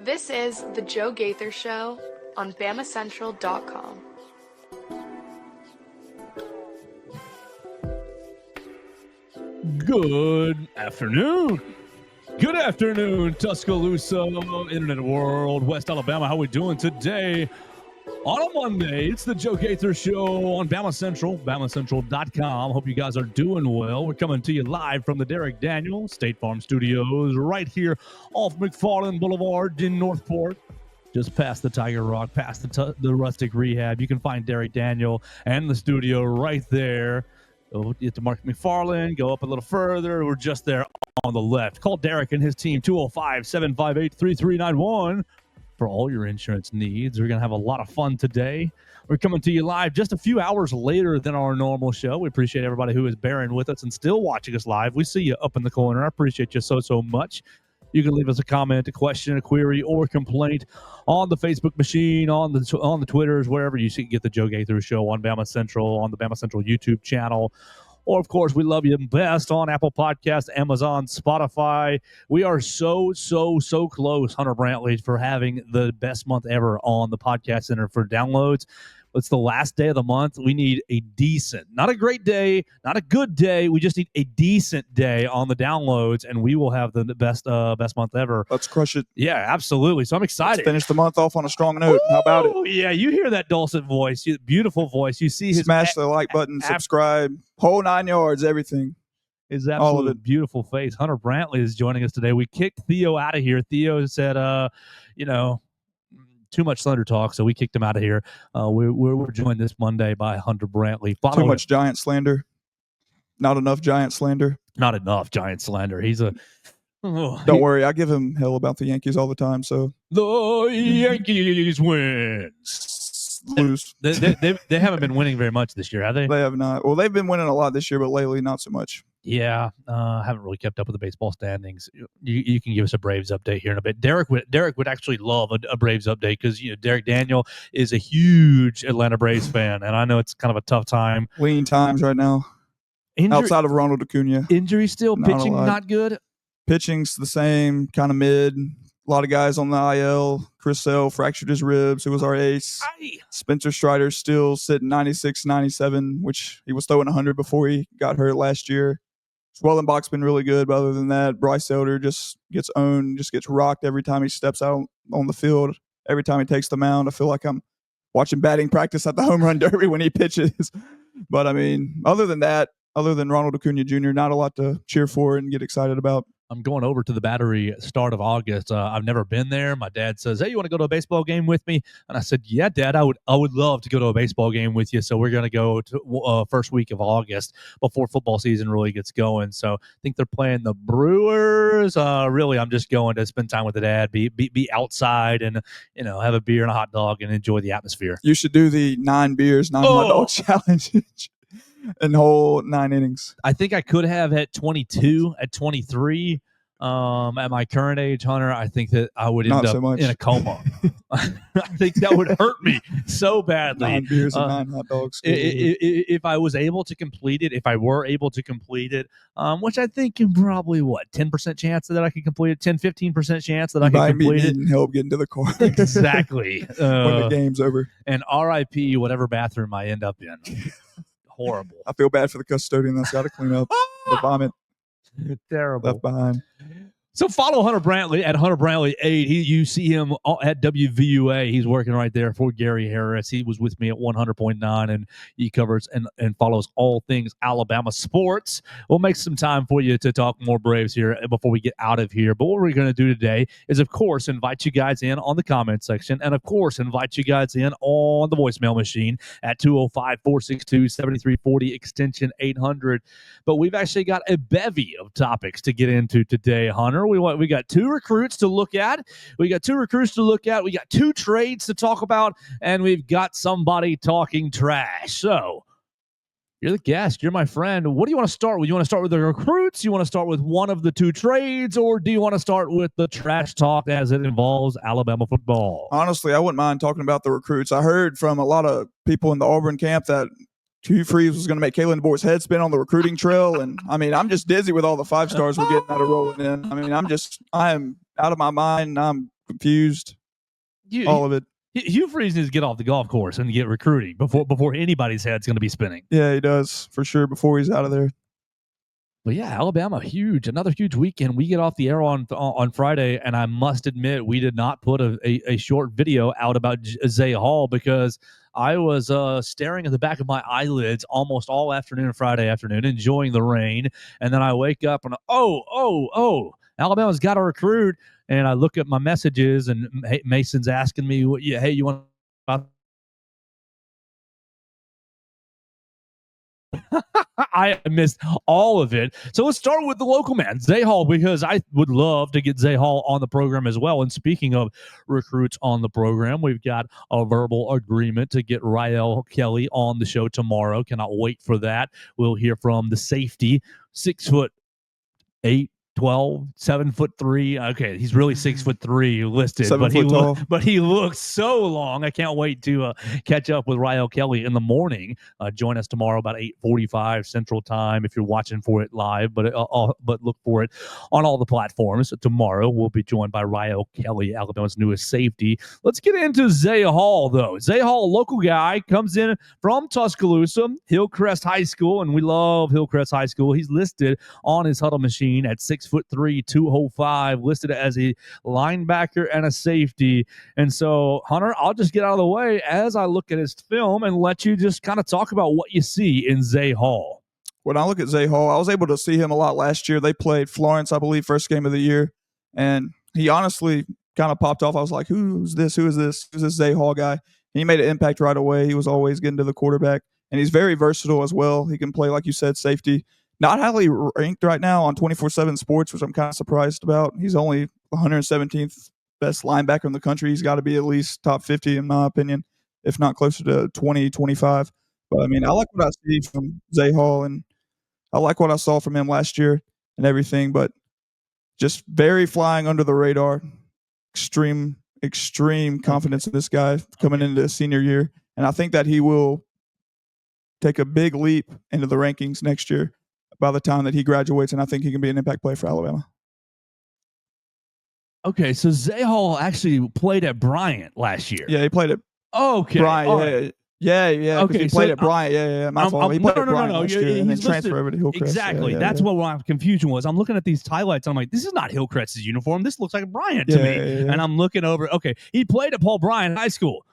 This is The Joe Gaither Show on BamaCentral.com. Good afternoon. Good afternoon, Tuscaloosa, Internet World, West Alabama. How we doing today? On a Monday, it's the Joe Gaither Show on Bama Central, BamaCentral.com. Hope you guys are doing well. We're coming to you live from the Derek Daniel State Farm Studios right here off McFarland Boulevard in Northport. Just past the Tiger Rock, past the Rustic Rehab. You can find Derek Daniel and the studio right there. Go get to Mark McFarland, go up a little further. We're just there on the left. Call Derek and his team, 205-758-3391 for all your insurance needs. We're going to have a lot of fun today. We're coming to you live just a few hours later than our normal show. We appreciate everybody who is bearing with us and still watching us live. We see you up in the corner. I appreciate you so much. You can leave us a comment, a question, a query, or a complaint on the Facebook machine, on the Twitters, wherever you see get the Joe Gaither Show on Bama Central, on the Bama Central YouTube channel. Or, of course, we love you best on Apple Podcasts, Amazon, Spotify. We are so close, Hunter Brantley, for having the best month ever on the Podcast Center for downloads. It's the last day of the month. We need a decent, not a great day, not a good day. We just need a decent day on the downloads, and we will have the best month ever. Let's crush it. Yeah, absolutely. So I'm excited. Let's finish the month off on a strong note. How about it? Oh, yeah, you hear that dulcet voice, beautiful voice. You see his smash the like button, subscribe, whole 9 yards, everything. His absolute beautiful face. Hunter Brantley is joining us today. We kicked Theo out of here. Theo said, too much Thunder talk, so we kicked him out of here. We're joined this Monday by Hunter Brantley. Too much Giant slander. Not enough Giant slander. Not enough Giant slander. He's a... Don't worry, I give him hell about the Yankees all the time. So the Yankees wins. Lose. They haven't been winning very much this year, have they? They have not. Well, they've been winning a lot this year, but lately not so much. Yeah, haven't really kept up with the baseball standings. You can give us a Braves update here in a bit. Derek would actually love a Braves update because Derek Daniel is a huge Atlanta Braves fan, and I know it's kind of a tough time. Lean times right now. Outside of Ronald Acuna. Injury still, pitching not good. Pitching's the same, kind of mid. A lot of guys on the IL. Chris Sale fractured his ribs, who was our ace. Aye. Spencer Strider's still sitting 96, 97, which he was throwing 100 before he got hurt last year. Swellenbach's been really good, but other than that, Bryce Elder just gets owned, just gets rocked every time he steps out on the field. Every time he takes the mound, I feel like I'm watching batting practice at the home run derby when he pitches. But, I mean, other than that, other than Ronald Acuna Jr., not a lot to cheer for and get excited about. I'm going over to the Battery start of August. I've never been there. My dad says, "Hey, you want to go to a baseball game with me?" And I said, "Yeah, Dad, I would love to go to a baseball game with you." So we're going to go to first week of August before football season really gets going. So I think they're playing the Brewers. Really, I'm just going to spend time with the dad, be outside, and have a beer and a hot dog and enjoy the atmosphere. You should do the 9 beers, 9 hot dog challenge. In whole 9 innings. I think I could have at 22, at 23. At my current age, Hunter, I think that I would end up in a coma. I think that would hurt me so badly. 9 beers and 9 hot dogs. If I was able to complete it, which I think can probably, 10% chance that I can complete it, 10, 15% chance that I can complete it. And help getting to the car. Exactly. When the game's over. And RIP whatever bathroom I end up in. Horrible. I feel bad for the custodian that's got to clean up the vomit. Terrible. Left behind. So follow Hunter Brantley at Hunter Brantley 8. You see him at WVUA. He's working right there for Gary Harris. He was with me at 100.9, and he covers and follows all things Alabama sports. We'll make some time for you to talk more Braves here before we get out of here. But what we're going to do today is, of course, invite you guys in on the comment section, and, of course, invite you guys in on the voicemail machine at 205-462-7340, extension 800. But we've actually got a bevy of topics to get into today, Hunter. We got 2 recruits to look at. We got 2 trades to talk about, and we've got somebody talking trash. So you're the guest. You're my friend. What do you want to start with? You want to start with the recruits? You want to start with one of the 2 trades, or do you want to start with the trash talk as it involves Alabama football? Honestly, I wouldn't mind talking about the recruits. I heard from a lot of people in the Auburn camp that Hugh Freeze was going to make Kalen DeBoer's head spin on the recruiting trail. And, I mean, I'm just dizzy with all the 5 stars we're getting out of rolling in. I mean, I am out of my mind. I'm confused, all of it. Hugh Freeze needs to get off the golf course and get recruiting before anybody's head's going to be spinning. Yeah, he does for sure before he's out of there. But yeah, Alabama, another huge weekend. We get off the air on Friday, and I must admit we did not put a short video out about Zay Hall because I was staring at the back of my eyelids almost all afternoon Friday afternoon, enjoying the rain, and then I wake up and Alabama's got a recruit, and I look at my messages, and Mason's asking me, "Hey, you want?" I missed all of it. So let's start with the local man, Zay Hall, because I would love to get Zay Hall on the program as well. And speaking of recruits on the program, we've got a verbal agreement to get Rael Kelly on the show tomorrow. Cannot wait for that. We'll hear from the safety, 6'8", 12, 7'3". Okay, he's really 6'3" listed, but he looks so long. I can't wait to catch up with Rael Kelly in the morning. Join us tomorrow about 8:45 Central Time if you're watching for it live. But look for it on all the platforms. Tomorrow we'll be joined by Rael Kelly, Alabama's newest safety. Let's get into Zay Hall though. Zay Hall, local guy, comes in from Tuscaloosa, Hillcrest High School, and we love Hillcrest High School. He's listed on his huddle machine at 6'3", 205, listed as a linebacker and a safety. And so, Hunter, I'll just get out of the way as I look at his film and let you just kind of talk about what you see in Zay Hall. When I look at Zay Hall, I was able to see him a lot last year. They played Florence, I believe, first game of the year. And he honestly kind of popped off. I was like, who's this? Who's this Zay Hall guy? And he made an impact right away. He was always getting to the quarterback. And he's very versatile as well. He can play, like you said, safety. Not highly ranked right now on 24/7 Sports, which I'm kind of surprised about. He's only 117th best linebacker in the country. He's got to be at least top 50 in my opinion, if not closer to 20, 25. But, I mean, I like what I see from Zay Hall, and I like what I saw from him last year and everything, but just very flying under the radar. Extreme confidence in this guy coming into his senior year, and I think that he will take a big leap into the rankings next year by the time that he graduates, and I think he can be an impact player for Alabama. Okay, so Zay Hall actually played at Bryant last year. Yeah, he played at Bryant. Right. Yeah. Okay, he played at Bryant. Yeah. My fault. He played at Bryant last year and then transferred over to Hillcrest. Exactly. That's what my confusion was. I'm looking at these highlights. I'm like, this is not Hillcrest's uniform. This looks like Bryant to me. Yeah. And I'm looking over. Okay, he played at Paul Bryant High School.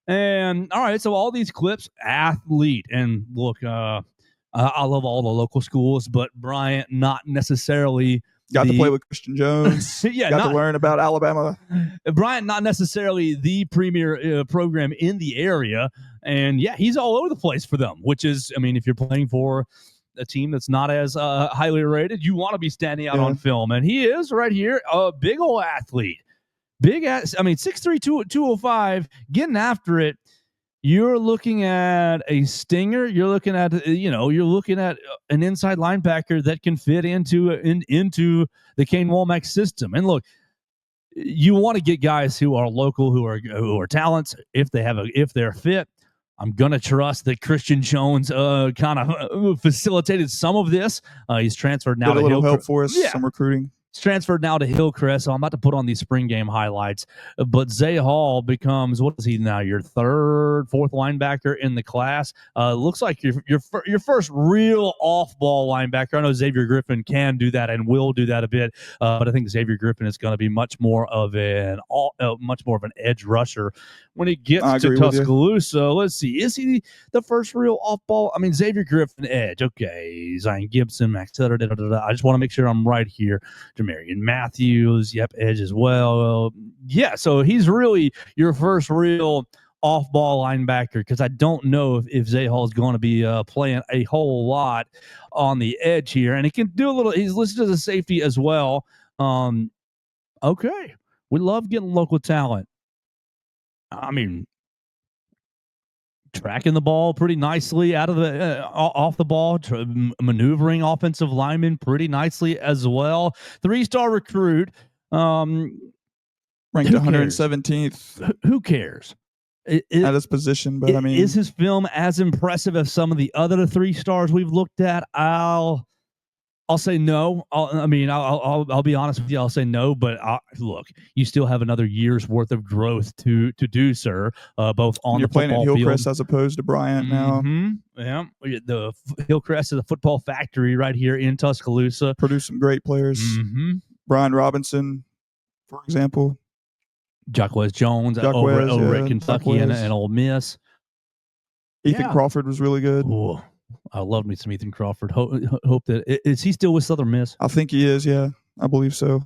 And all right, so all these clips, athlete, and look, I love all the local schools, but Bryant not necessarily got to play with Christian Jones. Got to learn about Alabama. Bryant not necessarily the premier program in the area, and yeah, he's all over the place for them. Which is, I mean, if you're playing for a team that's not as highly rated, you want to be standing out on film, and he is right here, a big old athlete, big ass. I mean, 6'3", 205, getting after it. You're looking at a stinger. You're looking at an inside linebacker that can fit into the Kane Womack system. And look, you want to get guys who are local, who are talents. If they're fit, I'm gonna trust that Christian Jones kind of facilitated some of this. He's transferred now. Did a little help for us. Some recruiting. He's transferred now to Hillcrest, so I'm about to put on these spring game highlights. But Zay Hall becomes, what is he now? Your fourth linebacker in the class. Looks like your first real off-ball linebacker. I know Xavier Griffin can do that and will do that a bit, but I think Xavier Griffin is going to be much more of an edge rusher when he gets to Tuscaloosa. Let's see, is he the first real off-ball? I mean, Xavier Griffin, edge. Okay, Zion Gibson, Max Sutter. I just want to make sure I'm right here. Marion Matthews, edge as well. So he's really your first real off-ball linebacker, because I don't know if Zay Hall is going to be playing a whole lot on the edge here, and he can do a little. He's listed as a safety as well. Okay, we love getting local talent. I mean, tracking the ball pretty nicely out of the off the ball, maneuvering offensive linemen pretty nicely as well. 3-star recruit, ranked 117th. Who cares? At his position, but I mean, is his film as impressive as some of the other 3 stars we've looked at? I'll say no. I'll be honest with you. I'll say no. But look, you still have another year's worth of growth to do, sir. Both on You're the playing at football Hillcrest field. as opposed to Bryant now. Yeah, the Hillcrest is a football factory right here in Tuscaloosa. Produced some great players. Brian Robinson, for example. Jacquez Jones over at Kentucky and Ole Miss. Ethan Crawford was really good. Ooh, I love me some Ethan Crawford. Hope that is he still with Southern Miss? I think he is. Yeah, I believe so.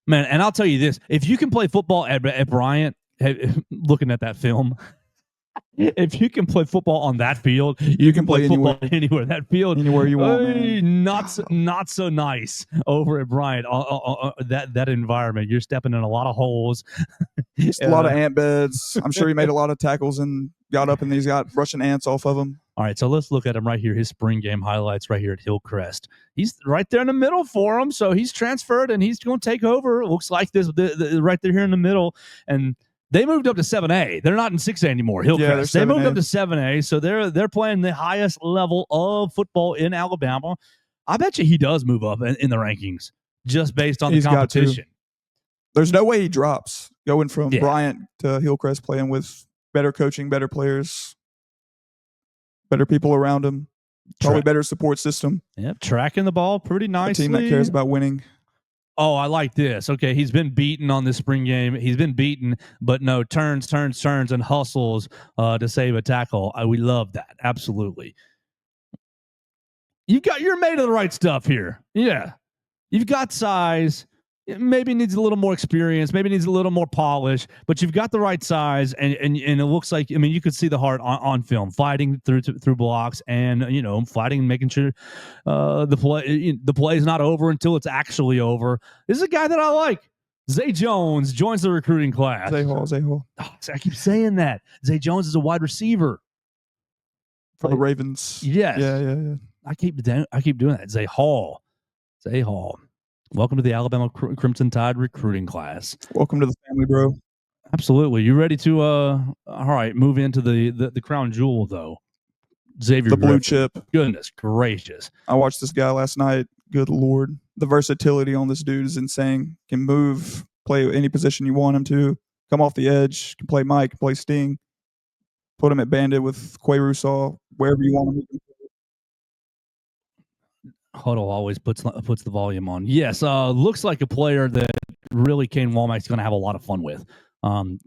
Man, and I'll tell you this: if you can play football at Bryant, looking at that film, if you can play football on that field, you can play football anywhere. That field, anywhere you want. Man. Not so nice over at Bryant. That environment, you're stepping in a lot of holes. Just a lot of ant beds. I'm sure he made a lot of tackles and got up and he's got brushing ants off of him. All right, so let's look at him right here. His spring game highlights right here at Hillcrest. He's right there in the middle for him, so he's transferred and he's going to take over. It looks like this right there here in the middle, and they moved up to 7A. They're not in 6A anymore. Hillcrest. They moved up to 7A, so they're playing the highest level of football in Alabama. I bet you he does move up in the rankings just based on the competition. There's no way he drops going from Bryant to Hillcrest, playing with better coaching, better players, better people around him, probably better support system. Yep, tracking the ball pretty nicely. A team that cares about winning. Oh, I like this. Okay, he's been beaten on this spring game. He's been beaten, but no, turns, and hustles to save a tackle. We love that. Absolutely. You're made of the right stuff here. Yeah. You've got size. It maybe needs a little more experience, maybe needs a little more polish, but you've got the right size, and it looks like, I mean, you could see the heart on film, fighting through blocks, and fighting and making sure the play is not over until it's actually over. This is a guy that I like. Zay Jones joins the recruiting class. Zay Hall. Oh, I keep saying that. Zay Jones is a wide receiver for the Ravens. Yes. Yeah. I keep doing that. Zay Hall. Welcome to the Alabama Crimson Tide recruiting class. Welcome to the family, bro. Absolutely. You ready to all right, move into the crown jewel though? Xavier, the blue chip. Goodness gracious. I watched this guy last night. Good Lord. The versatility on this dude is insane. Can move, play any position you want him to, come off the edge, can play Mike, can play Sting. Put him at bandit with Quay Russaw, wherever you want him. Huddle always puts the volume on. Yes, looks like a player that really Kane Womack's going to have a lot of fun with.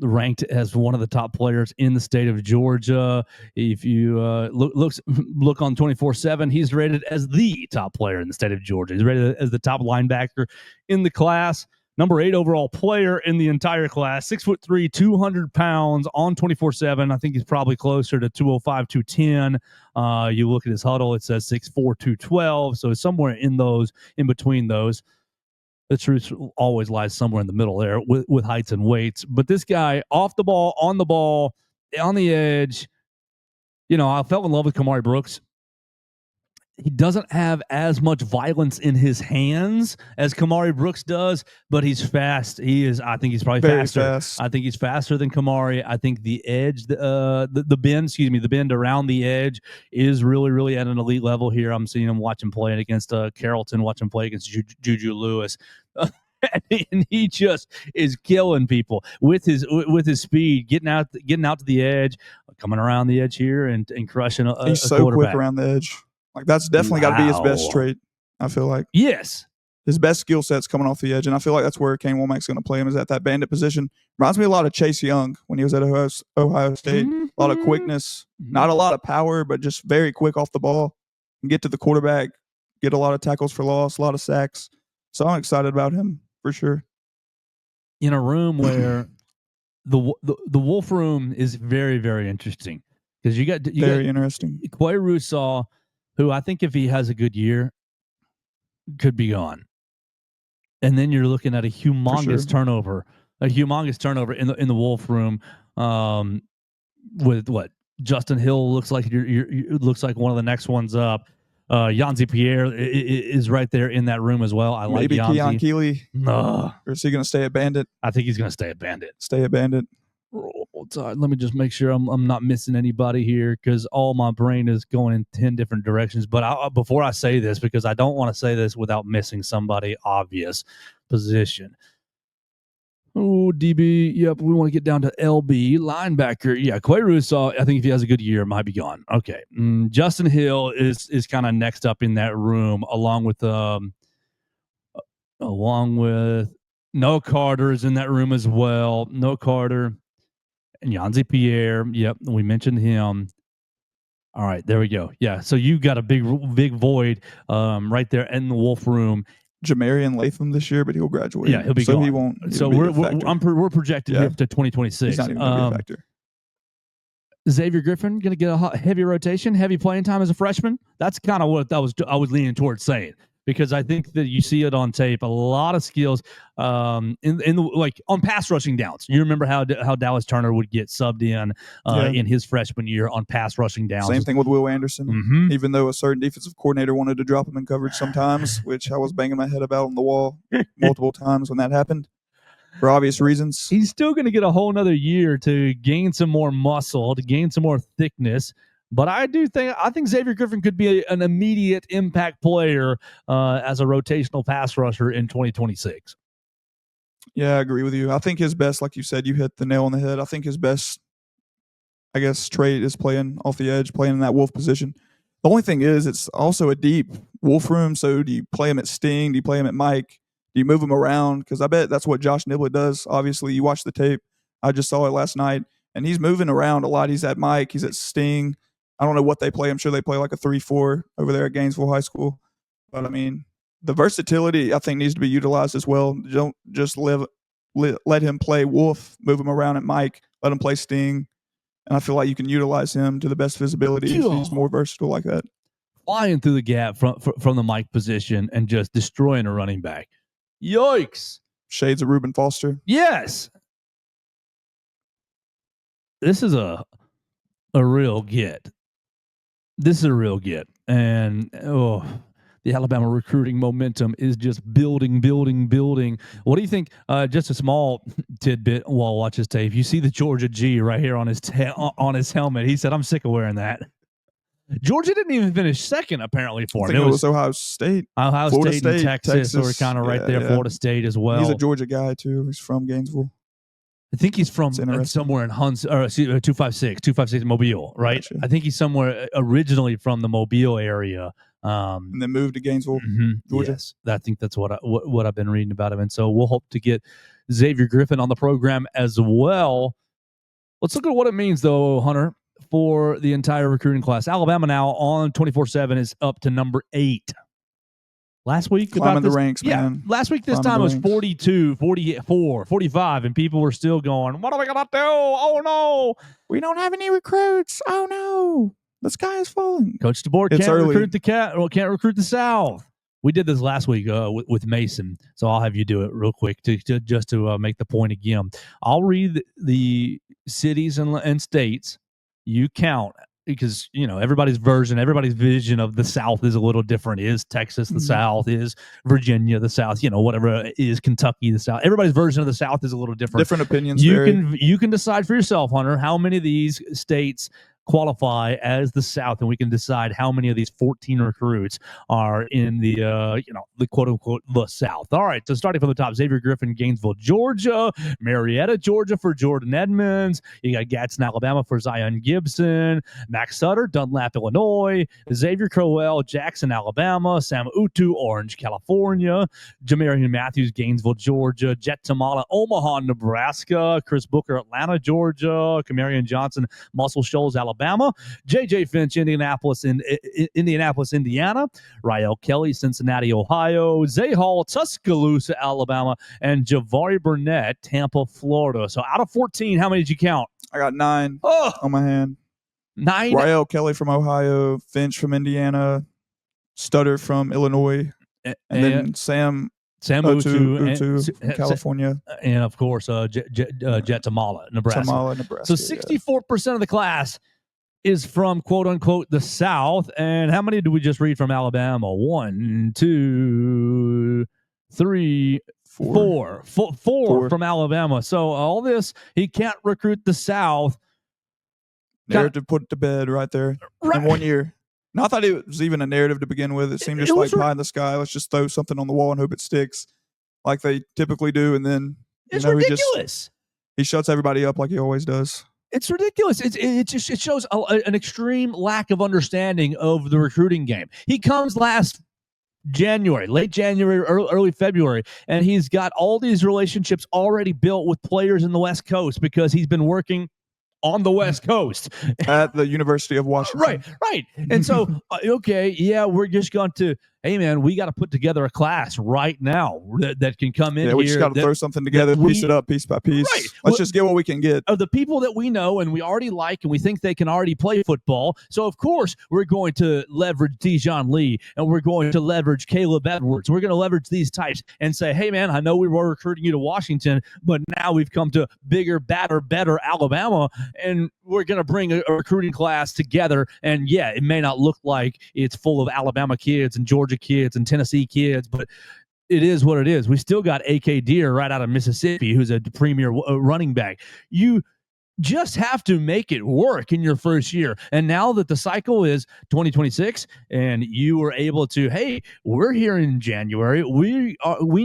Ranked as one of the top players in the state of Georgia. If you look on 24/7, he's rated as the top player in the state of Georgia. He's rated as the top linebacker in the class. Number 8 overall player in the entire class. 6'3", 200 pounds on 24/7. I think he's probably closer to 205, 210. You look at his huddle, it says 6'4", 212. So somewhere in between those. The truth always lies somewhere in the middle there with heights and weights. But this guy, off the ball, on the edge, I fell in love with Kamari Brooks. He doesn't have as much violence in his hands as Kamari Brooks does, but he's fast. I think he's probably faster. Fast. I think he's faster than Kamari. I think the edge, the bend around the edge is really, really at an elite level here. I'm seeing him watching play against Carrollton, watching play against Juju Lewis. And he just is killing people with his speed, getting out to the edge, coming around the edge here and crushing a He's so quick around the edge. Like, that's definitely got to be his best trait, I feel like. Yes. His best skill set's coming off the edge, and I feel like that's where Kane Womack's going to play him, is at that bandit position. Reminds me a lot of Chase Young when he was at Ohio State. A lot of quickness, not a lot of power, but just very quick off the ball. Can get to the quarterback, get a lot of tackles for loss, a lot of sacks. So I'm excited about him for sure. In a room where the Wolf Room is very, very interesting, because you got interesting. Quay Russaw, who I think if he has a good year, could be gone. And then you're looking at a humongous turnover in the Wolf Room, with what Justin Hill looks like. Looks like one of the next ones up. Yanzi Pierre is right there in that room as well. I like maybe Yanzi. Keon Keeley. Or is he going to stay at bandit? I think he's going to stay at bandit. Stay at bandit. Let me just make sure I'm not missing anybody here because all my brain is going in 10 different directions. But before I say this, because I don't want to say this without missing somebody obvious position. Oh, DB. Yep, we want to get down to LB. Linebacker. Yeah, Quay, I think if he has a good year, might be gone. Okay. Justin Hill is kind of next up in that room, along with Noah Carter is in that room as well. Noah Carter and Yanzi Pierre. Yep, we mentioned him. All right, there we go. Yeah, so you got a big void right there in the Wolf room. Jamarian Latham this year, but he'll graduate. Yeah, he'll be so gone. he won't. So we're projected him to 2026. He's not even going to be a factor. Xavier Griffin going to get a heavy rotation, heavy playing time as a freshman. That's kind of what I was leaning towards saying, because I think that you see it on tape. A lot of skills in the, like on pass rushing downs. You remember how Dallas Turner would get subbed in his freshman year on pass rushing downs. Same thing with Will Anderson. Mm-hmm. Even though a certain defensive coordinator wanted to drop him in coverage sometimes, which I was banging my head about on the wall multiple times when that happened. For obvious reasons. He's still going to get a whole nother year to gain some more muscle, to gain some more thickness. But I think Xavier Griffin could be an immediate impact player as a rotational pass rusher in 2026. Yeah, I agree with you. I think his best, like you said, you hit the nail on the head. I think his best, trait is playing off the edge, playing in that wolf position. The only thing is it's also a deep wolf room. So do you play him at Sting? Do you play him at Mike? Do you move him around? Because I bet that's what Josh Niblett does. Obviously, you watch the tape. I just saw it last night. And he's moving around a lot. He's at Mike. He's at Sting. I don't know what they play. I'm sure they play like a 3-4 over there at Gainesville High School. But, I mean, the versatility, I think, needs to be utilized as well. Don't just let him play Wolf, move him around at Mike, let him play Sting. And I feel like you can utilize him to the best visibility if he's more versatile like that. Flying through the gap from the Mike position and just destroying a running back. Yikes. Shades of Reuben Foster. Yes. This is a real get. This is a real get. And, the Alabama recruiting momentum is just building. What do you think? Just a small tidbit while I watch this tape. You see the Georgia G right here on his helmet. He said, "I'm sick of wearing that." Georgia didn't even finish second, apparently, for him. It was Ohio State. Florida State and Texas were kind of right there. Yeah. Florida State as well. He's a Georgia guy, too. He's from Gainesville. I think he's from somewhere in 256 Mobile, right? Gotcha. I think he's somewhere originally from the Mobile area. And then moved to Gainesville, Georgia. Yes, I think that's what I've been reading about him. And so we'll hope to get Xavier Griffin on the program as well. Let's look at what it means, though, Hunter, for the entire recruiting class. Alabama now on 24/7 is up to number 8. Last week, climbing the ranks, man. Last week, this time was 42, 44, 45, and people were still going, "What are we going to do? Oh, no. We don't have any recruits. Oh, no. The sky is falling." Coach DeBoer can't recruit the South. We did this last week with Mason, so I'll have you do it real quick to make the point again. I'll read the cities and states. You count, because everybody's vision of the South is a little different. Is Texas the South? Is Virginia the South? Whatever is Kentucky the South. Everybody's version of the South is a little different. Different opinions. You can decide for yourself, Hunter, how many of these states qualify as the South, and we can decide how many of these 14 recruits are in the the quote unquote the South. All right, so starting from the top, Xavier Griffin, Gainesville, Georgia; Marietta, Georgia for Jordan Edmonds; you got Gadsden, Alabama for Zion Gibson; Max Sutter, Dunlap, Illinois; Xavier Crowell, Jackson, Alabama; Sam Utu, Orange, California; Jamarian Matthews, Gainesville, Georgia; Jet Tamala, Omaha, Nebraska; Chris Booker, Atlanta, Georgia; Camarion Johnson, Muscle Shoals, Alabama; J.J. Finch, Indianapolis, Indiana; Rael Kelly, Cincinnati, Ohio; Zay Hall, Tuscaloosa, Alabama; and Javari Burnett, Tampa, Florida. So out of 14, how many did you count? I got 9 on my hand. 9? Rael Kelly from Ohio, Finch from Indiana, Stutter from Illinois, and then Sam Utu from California. And, of course, Jet Tamala, Nebraska. So 64% of the class is from quote-unquote the South. And how many did we just read from Alabama? 1, 2, 3, Four from Alabama. So all this, he can't recruit the South. Narrative put to bed right there in 1 year. Not that it was even a narrative to begin with. It seemed just like pie in the sky. Let's just throw something on the wall and hope it sticks, like they typically do. And then it's ridiculous. He shuts everybody up like he always does. It's ridiculous. It shows an extreme lack of understanding of the recruiting game. He comes late January, early February, and he's got all these relationships already built with players in the West Coast because he's been working on the West Coast at the University of Washington. Right. And so, we're just going to, hey man, we got to put together a class right now that can come in here. We just got to throw something together, piece it up piece by piece. Right. Let's just get what we can get. Of the people that we know and we already like and we think they can already play football. So of course we're going to leverage Dijon Lee and we're going to leverage Caleb Edwards. We're going to leverage these types and say, hey man, I know we were recruiting you to Washington, but now we've come to bigger, badder, better Alabama, and we're going to bring a recruiting class together. And yeah, it may not look like it's full of Alabama kids and Georgia kids and Tennessee kids, but it is what it is. We still got A.K. Deere right out of Mississippi, who's a premier running back. You just have to make it work in your first year. And now that the cycle is 2026 and you were able to, hey, we're here in January. We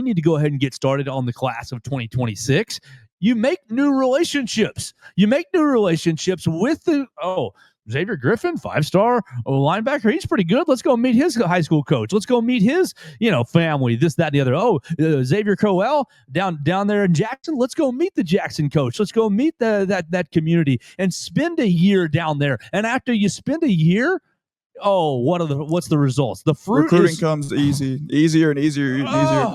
need to go ahead and get started on the class of 2026. You make new relationships. With Xavier Griffin, 5-star linebacker. He's pretty good. Let's go meet his high school coach. Let's go meet his, family, this, that, and the other. Xavier Crowell down there in Jackson. Let's go meet the Jackson coach. Let's go meet that community and spend a year down there. And after you spend a year, what's the results? The fruit recruiting comes easier and easier.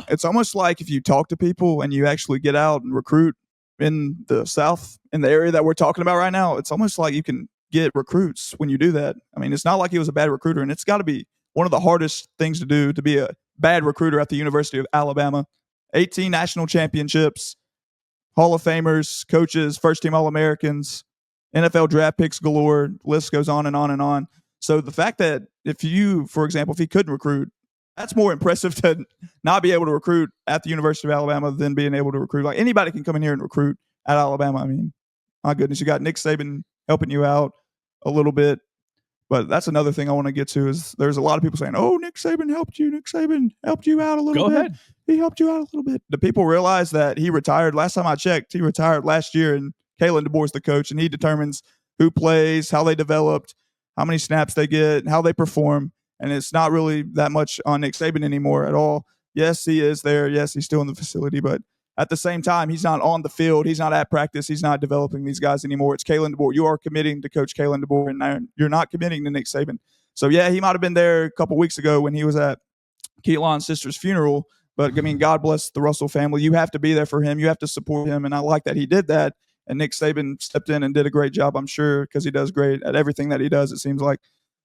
It's almost like if you talk to people and you actually get out and recruit in the South, in the area that we're talking about right now, it's almost like you can get recruits when you do that. I mean, it's not like he was a bad recruiter, and it's got to be one of the hardest things to do to be a bad recruiter at the University of Alabama. 18 national championships, Hall of Famers, coaches, first-team All-Americans, NFL draft picks galore, list goes on and on and on. So the fact that if he couldn't recruit, that's more impressive to not be able to recruit at the University of Alabama than being able to recruit. Like, anybody can come in here and recruit at Alabama. I mean, my goodness, you got Nick Saban helping you out a little bit. But that's another thing I want to get to is there's a lot of people saying, Nick Saban helped you. Nick Saban helped you out a little bit. Go ahead. He helped you out a little bit. Do people realize that he retired? Last time I checked, he retired last year, and Kalen DeBoer's the coach, and he determines who plays, how they developed, how many snaps they get, and how they perform. And it's not really that much on Nick Saban anymore at all. Yes, he is there. Yes, he's still in the facility, but at the same time, he's not on the field. He's not at practice. He's not developing these guys anymore. It's Kalen DeBoer. You are committing to Coach Kalen DeBoer, and you're not committing to Nick Saban. So, yeah, he might have been there a couple weeks ago when he was at Keelan's sister's funeral. But, I mean, God bless the Russell family. You have to be there for him. You have to support him, and I like that he did that. And Nick Saban stepped in and did a great job, I'm sure, because he does great at everything that he does, it seems like.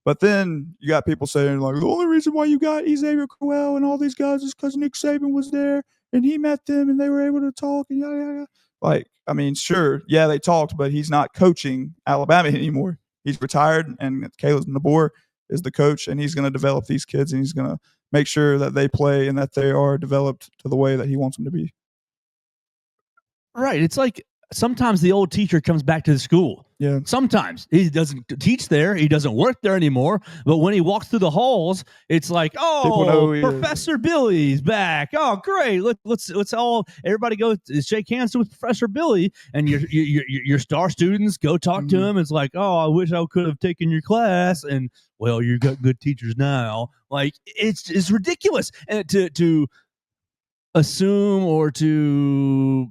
But then you got people saying, like, the only reason why you got Xavier Crowell and all these guys is because Nick Saban was there and he met them and they were able to talk and yada, yada. Like, I mean, sure, yeah, they talked, but he's not coaching Alabama anymore. He's retired, and Caleb DeBoer is the coach, and he's going to develop these kids, and he's going to make sure that they play and that they are developed to the way that he wants them to be. Right. It's like sometimes the old teacher comes back to the school. Yeah. Sometimes he doesn't teach there. He doesn't work there anymore. But when he walks through the halls, it's like, Professor Billy's back. Oh, great. Let's all everybody go shake hands with Professor Billy, and your star students go talk to him. It's like, I wish I could have taken your class. And well, you got good teachers now. Like, it's ridiculous. And to assume or to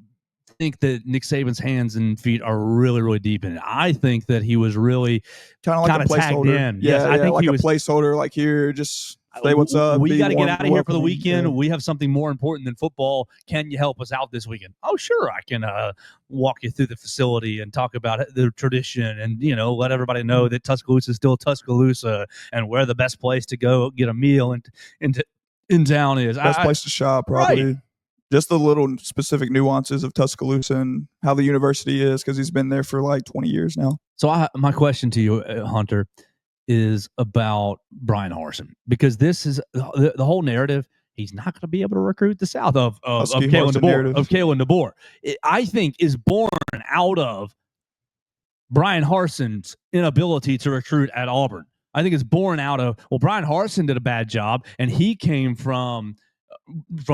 think that Nick Saban's hands and feet are really, really deep in it. I think that he was really kind of like a tagged in. Yeah, I think like he was a placeholder, like, here, just say what's up. We got to get out of here for the weekend. Yeah. We have something more important than football. Can you help us out this weekend? Oh, sure. I can walk you through the facility and talk about the tradition and, let everybody know that Tuscaloosa is still Tuscaloosa and where the best place to go get a meal in town is. Best place to shop, probably. Right. Just the little specific nuances of Tuscaloosa and how the university is, because he's been there for like 20 years now. So my question to you, Hunter, is about Brian Harsin, because this is the whole narrative he's not going to be able to recruit the South of Husky Kalen Harsin DeBoer. narrative. Of Kalen DeBoer, I think is born out of Brian Harsin's inability to recruit at Auburn. I think it's born out of, well, Brian Harsin did a bad job, and he came from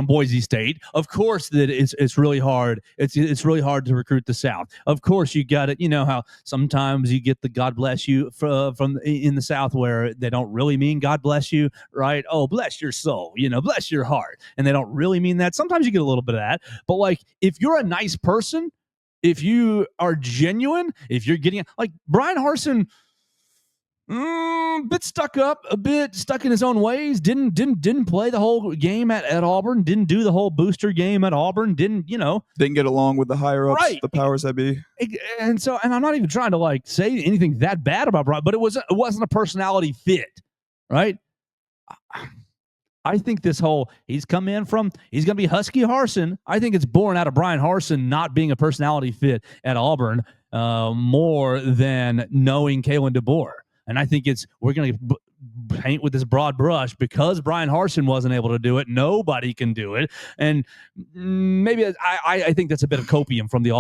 Boise State. Of course that it's really hard. It's really hard to recruit the South. Of course you got it. You know how sometimes you get the God bless you from in the South where they don't really mean God bless you, right? Oh, bless your soul, bless your heart. And they don't really mean that. Sometimes you get a little bit of that. But like if you're a nice person, if you are genuine, if you're getting like Brian Harsin, a bit stuck up, a bit stuck in his own ways. Didn't play the whole game at Auburn. Didn't do the whole booster game at Auburn. Didn't get along with the higher ups, right. The powers that be. And I'm not even trying to like say anything that bad about Brian, but it wasn't a personality fit, right? I think this whole he's going to be Husky Harsin. I think it's born out of Brian Harsin not being a personality fit at Auburn more than knowing Kalen DeBoer. And I think we're going to paint with this broad brush because Brian Harsin wasn't able to do it. Nobody can do it. And maybe I think that's a bit of copium from the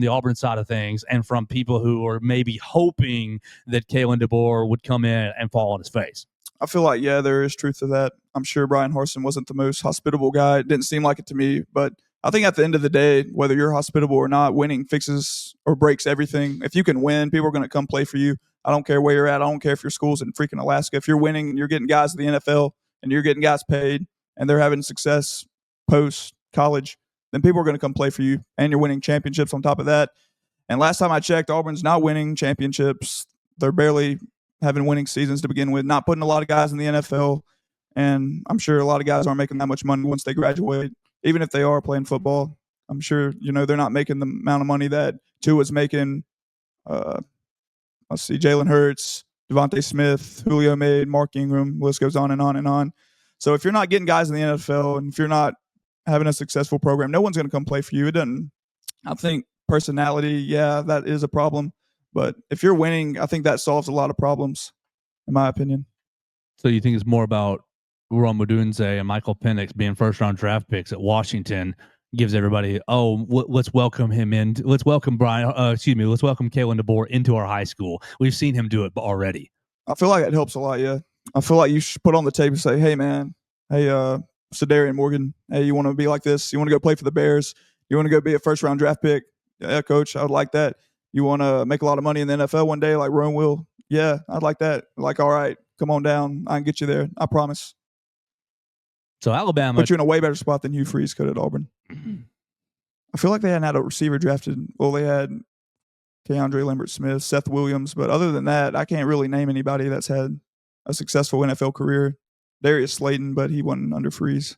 Auburn side of things and from people who are maybe hoping that Kalen DeBoer would come in and fall on his face. I feel like, yeah, there is truth to that. I'm sure Brian Harsin wasn't the most hospitable guy. It didn't seem like it to me. But I think at the end of the day, whether you're hospitable or not, winning fixes or breaks everything. If you can win, people are going to come play for you. I don't care where you're at. I don't care if your school's in freaking Alaska. If you're winning and you're getting guys to the NFL and you're getting guys paid and they're having success post-college, then people are going to come play for you. And you're winning championships on top of that. And last time I checked, Auburn's not winning championships. They're barely having winning seasons to begin with, not putting a lot of guys in the NFL. And I'm sure a lot of guys aren't making that much money once they graduate. Even if they are playing football, I'm sure, they're not making the amount of money that Tua's making. Jalen Hurts, Devontae Smith, Julio made, Mark Ingram, list goes on and on and on. So if you're not getting guys in the NFL and if you're not having a successful program, no one's going to come play for you. It doesn't. I think personality, yeah, that is a problem. But if you're winning, I think that solves a lot of problems, in my opinion. So you think it's more about Ron Modunze and Michael Penix being first-round draft picks at Washington gives everybody, let's welcome him in. Let's welcome let's welcome Kalen DeBoer into our high school. We've seen him do it already. I feel like it helps a lot, yeah. I feel like you should put on the tape and say, hey, man, Cedarian Morgan, hey, you want to be like this? You want to go play for the Bears? You want to go be a first-round draft pick? Yeah, coach, I would like that. You want to make a lot of money in the NFL one day like Rome will? Yeah, I'd like that. Like, all right, come on down. I can get you there. I promise. So Alabama put you in a way better spot than Hugh Freeze could at Auburn. I feel like they hadn't had a receiver drafted. Well, they had Keandre Lambert-Smith, Seth Williams, but other than that, I can't really name anybody that's had a successful NFL career. Darius Slayton, but he wasn't under Freeze.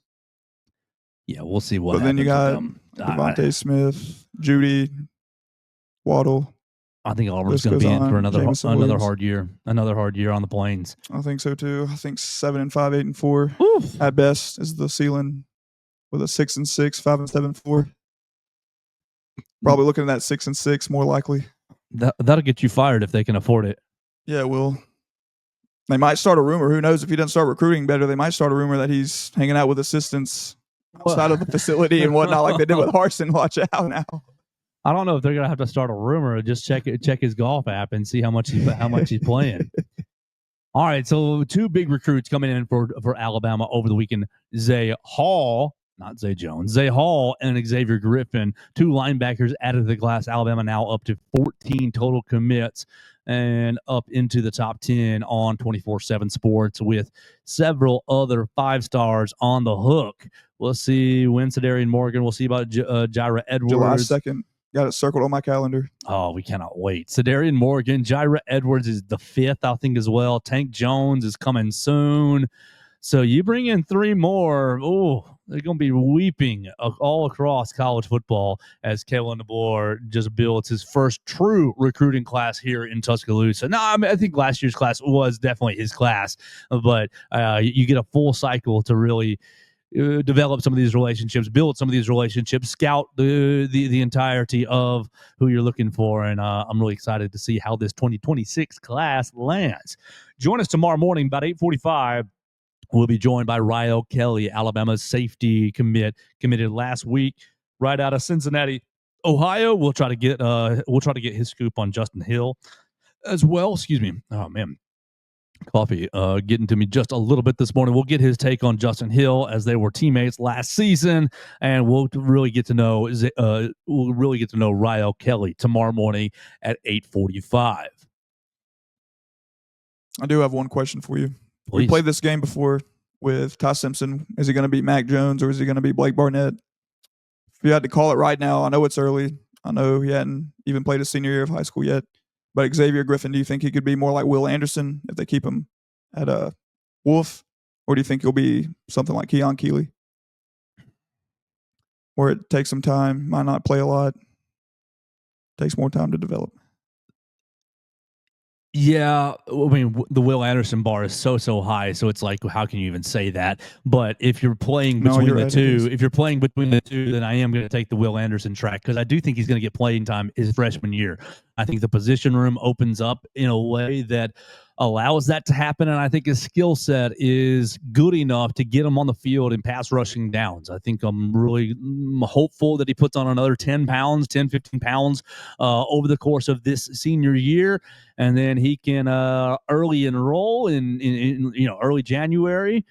Yeah, we'll see what. But then you got Devontae Smith, Judy, Waddle. I think Auburn's going to be in for another hard year. Another hard year on the Plains. I think so too. I think 7-5, 8-4 Oof. At best is the ceiling, with a 6-6, 5-7, 4. Probably looking at that 6-6 more likely. That'll get you fired if they can afford it. Yeah, it will. They might start a rumor. Who knows if he doesn't start recruiting better? They might start a rumor that he's hanging out with assistants outside of the facility and whatnot, like they did with Harsin. Watch out now. I don't know if they're gonna have to start a rumor or just check his golf app and see how much he's playing. All right, so 2 big recruits coming in for Alabama over the weekend: Zay Hall, not Zay Jones, Zay Hall and Xavier Griffin, 2 linebackers added to the class. Alabama now up to 14 total commits and up into the top 10 on 24/7 Sports with several other 5-stars on the hook. We'll see when Cedarian Morgan. We'll see about Jaira Edwards. July 2nd. Got it circled on my calendar. Oh, we cannot wait. Cedarian Morgan, Jaira Edwards is the 5th, I think, as well. Tank Jones is coming soon. So you bring in 3 more. Oh, they're going to be weeping all across college football as Kalen DeBoer just builds his first true recruiting class here in Tuscaloosa. No, I mean, I think last year's class was definitely his class, but you get a full cycle to really develop some of these relationships, build some of these relationships, scout the entirety of who you're looking for. And I'm really excited to see how this 2026 class lands. Join us tomorrow morning about 8:45 We'll be joined by Ryle Kelly, Alabama's safety committed last week right out of Cincinnati, Ohio. We'll try to get his scoop on Justin Hill as well. Excuse me. Oh man, coffee getting to me just a little bit this morning. We'll get his take on Justin Hill as they were teammates last season, and we'll really get to know Ryle Kelly tomorrow morning at 8:45. I do have one question for you. Please. We played this game before with Ty Simpson. Is he going to be Mac Jones or is he going to be Blake Barnett? If you had to call it right now, I know it's early. I know he hadn't even played his senior year of high school yet. But Xavier Griffin, do you think he could be more like Will Anderson if they keep him at a Wolf? Or do you think he'll be something like Keon Keeley? Where it takes some time, might not play a lot, takes more time to develop. Yeah, I mean, the Will Anderson bar is so high, so it's like, how can you even say that? But if you're playing between the two, then I am going to take the Will Anderson track because I do think he's going to get playing time his freshman year. I think the position room opens up in a way that allows that to happen, and I think his skill set is good enough to get him on the field in pass rushing downs. I think I'm really hopeful that he puts on another 10, 15 pounds over the course of this senior year, and then he can early enroll in early January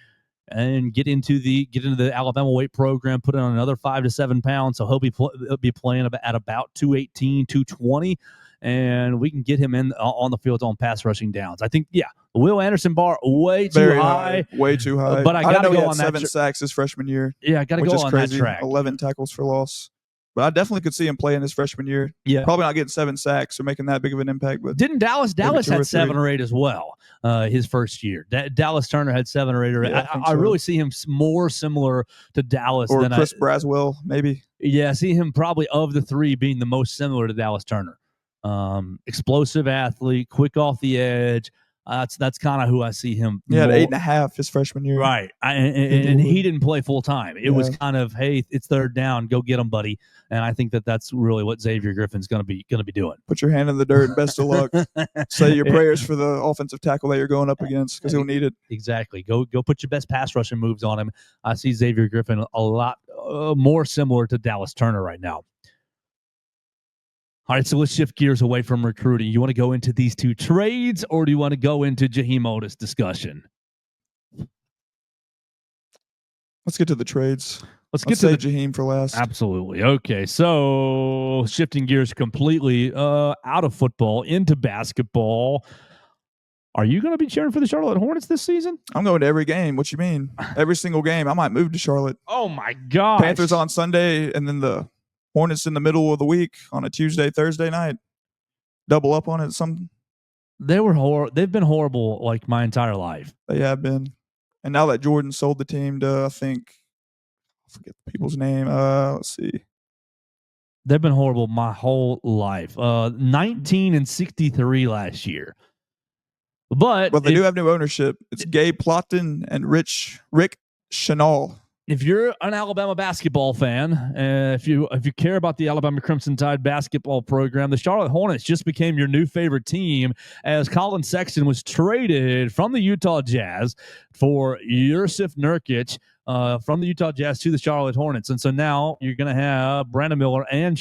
and get into the Alabama weight program, put on another 5 to 7 pounds. So he'll be playing at about 218, 220. And we can get him on the field on pass rushing downs. I think, the Will Anderson bar way too high. Way too high. But I got to go on that. 7 sacks his freshman year. Yeah, I got to go on that track. 11 tackles for loss. But I definitely could see him playing his freshman year. Yeah, probably not getting 7 sacks or making that big of an impact. But didn't Dallas had 7 or 8 as well his first year? Dallas Turner had 7 or 8 or 8. Yeah, I really see him more similar to Dallas or than Chris Braswell, maybe. Yeah, I see him probably of the 3 being the most similar to Dallas Turner. Explosive athlete, quick off the edge. That's kind of who I see him. He had 8.5 his freshman year, right? And he didn't play full time. It was kind of, hey, it's third down, go get him, buddy. And I think that's really what Xavier Griffin's going to be doing. Put your hand in the dirt and best of luck. Say your prayers for the offensive tackle that you're going up against because he'll need it. Exactly. Go put your best pass rushing moves on him. I see Xavier Griffin a lot more similar to Dallas Turner right now. All right, so let's shift gears away from recruiting. You want to go into these 2 trades, or do you want to go into Jaheim Oatis discussion? Let's get to the trades. Let's get to Jaheim for last. Absolutely. Okay, so shifting gears completely out of football into basketball. Are you going to be cheering for the Charlotte Hornets this season? I'm going to every game. What you mean? Every single game. I might move to Charlotte. Oh, my gosh. Panthers on Sunday, and then the Hornets in the middle of the week on a Tuesday, Thursday night. Double up on it. They've been horrible like my entire life. They have been. And now that Jordan sold the team to, I forget the people's name. Let's see. They've been horrible my whole life. 19-63 last year. But they do have new ownership. It's Gabe Plotton and Rick Chanel. If you're an Alabama basketball fan, if you care about the Alabama Crimson Tide basketball program, the Charlotte Hornets just became your new favorite team as Colin Sexton was traded from the Utah Jazz for Jusuf Nurkic from the Utah Jazz to the Charlotte Hornets. And so now you're going to have Brandon Miller and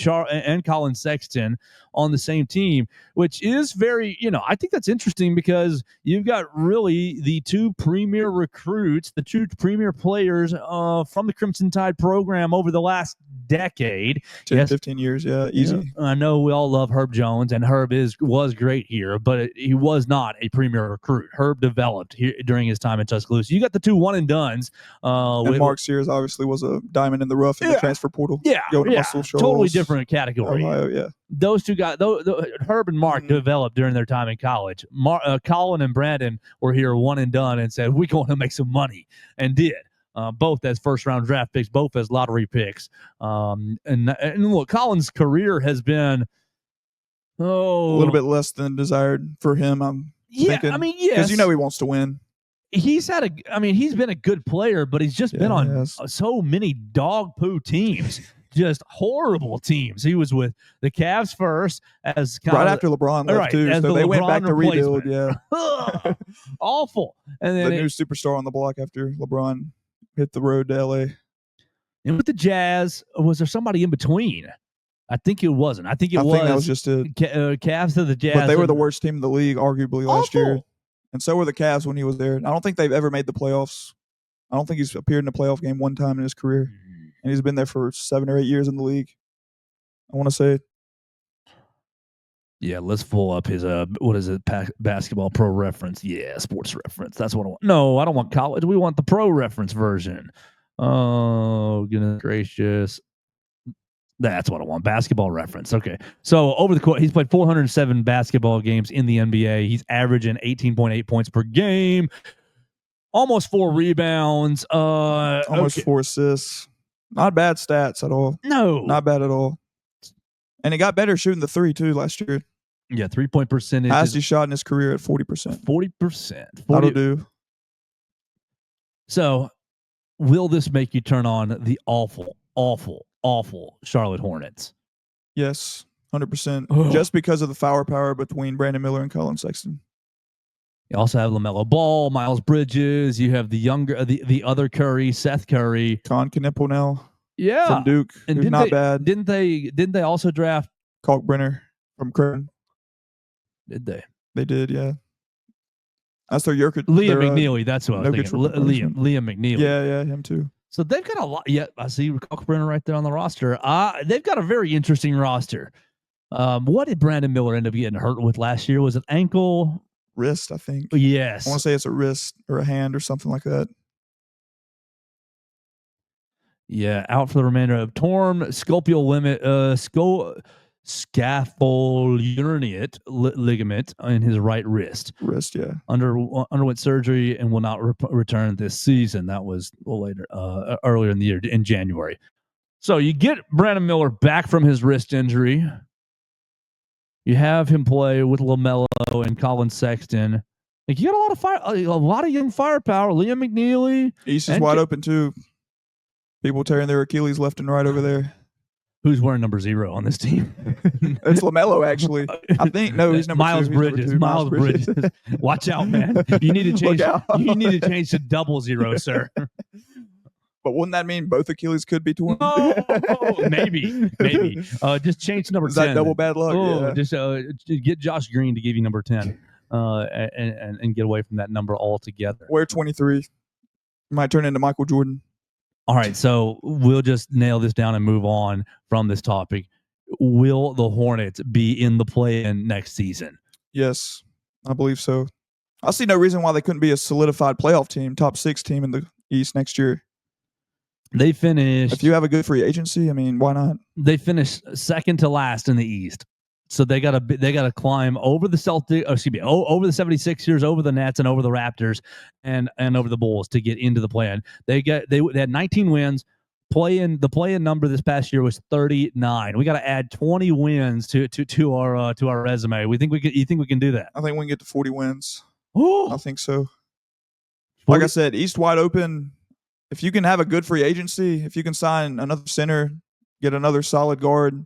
Colin Sexton on the same team, which is very, I think that's interesting because you've got really the 2 premier recruits, the 2 premier players from the Crimson Tide program over the last decade. 15 years, easy. I know we all love Herb Jones, and Herb was great here, but he was not a premier recruit. Herb developed here during his time at Tuscaloosa. You got the 2 one-and-dones. And Mark Sears obviously was a diamond in the rough in the transfer portal. Totally different category. Ohio, Those 2 guys, Herb and Mark developed during their time in college. Colin and Brandon were here one and done and said, we're going to make some money, and did. Both as first-round draft picks, both as lottery picks. And look, Colin's career has been a little bit less than desired for him, I'm thinking. I mean, yes. Because he wants to win. He's been a good player, but he's just been on so many dog poo teams. just horrible teams. He was with the Cavs first as right after LeBron left too, so they went back to rebuild. Yeah, awful. And then the new superstar on the block after LeBron hit the road to LA. And with the Jazz, was there somebody in between? I think it wasn't. I think that was just it. Cavs to the Jazz. But they were the worst team in the league, arguably, last year. And so were the Cavs when he was there. I don't think they've ever made the playoffs. I don't think he's appeared in a playoff game one time in his career. And he's been there for 7 or 8 years in the league, I want to say. Yeah, let's pull up his, what is it, Basketball Pro Reference. Yeah, Sports Reference. That's what I want. No, I don't want college. We want the Pro Reference version. Oh, goodness gracious. That's what I want. Basketball Reference. Okay. So over the course, he's played 407 basketball games in the NBA. He's averaging 18.8 points per game, almost 4 rebounds, almost 4 assists. Not bad stats at all. No, not bad at all. And he got better shooting the 3 too last year. Yeah, 3-point percentage. Highest he shot in his career at 40%. 40%. That'll do. So, will this make you turn on the awful Charlotte Hornets? Yes, 100%. Just because of the firepower between Brandon Miller and Colin Sexton. You also have LaMelo Ball, Miles Bridges. You have the other Curry, Seth Curry, Con Knippel now. Yeah, from Duke. And who's not bad. Didn't they also draft Kalkbrenner from Creighton? Did they? They did, yeah. That's their Liam McNeely. That's who I was thinking. Liam McNeely. Yeah, him too. So they've got a lot. Yeah, I see Kalkbrenner right there on the roster. They've got a very interesting roster. What did Brandon Miller end up getting hurt with last year? Was it ankle? Wrist, I think. Yes. I want to say it's a wrist or a hand or something like that. Yeah, out for the remainder of torn scaphoularian ligament in his right wrist. Yeah. Underwent surgery and will not return this season. That was earlier in the year, in January. So you get Brandon Miller back from his wrist injury. You have him play with LaMelo and Colin Sexton. Like, you got a lot of young firepower. Liam McNeely. East is wide open too. People tearing their Achilles left and right over there. Who's wearing number 0 on this team? It's LaMelo, actually. I think he's number Miles 2. Bridges. Miles Bridges. watch out, man. You need to change. You need to change to 00, sir. But wouldn't that mean both Achilles could be torn? No, maybe. Just change number 10. Is that double bad luck? Yeah. Just get Josh Green to give you number 10, and get away from that number altogether. Wear 23. You might turn into Michael Jordan. All right, so we'll just nail this down and move on from this topic. Will the Hornets be in the play-in next season? Yes, I believe so. I see no reason why they couldn't be a solidified playoff team, top 6 team in the East next year. They finished. If you have a good free agency, I mean, why not? They finished second to last in the East. So they got to climb over the over the 76ers, over the Nets, and over the Raptors, and over the Bulls to get into the play-in. They had 19 wins. The play-in number this past year was 39. We got to add 20 wins to our resume. You think we can do that? I think we can get to 40 wins. Oh, I think so. Like I said, East wide open. If you can have a good free agency, if you can sign another center, get another solid guard,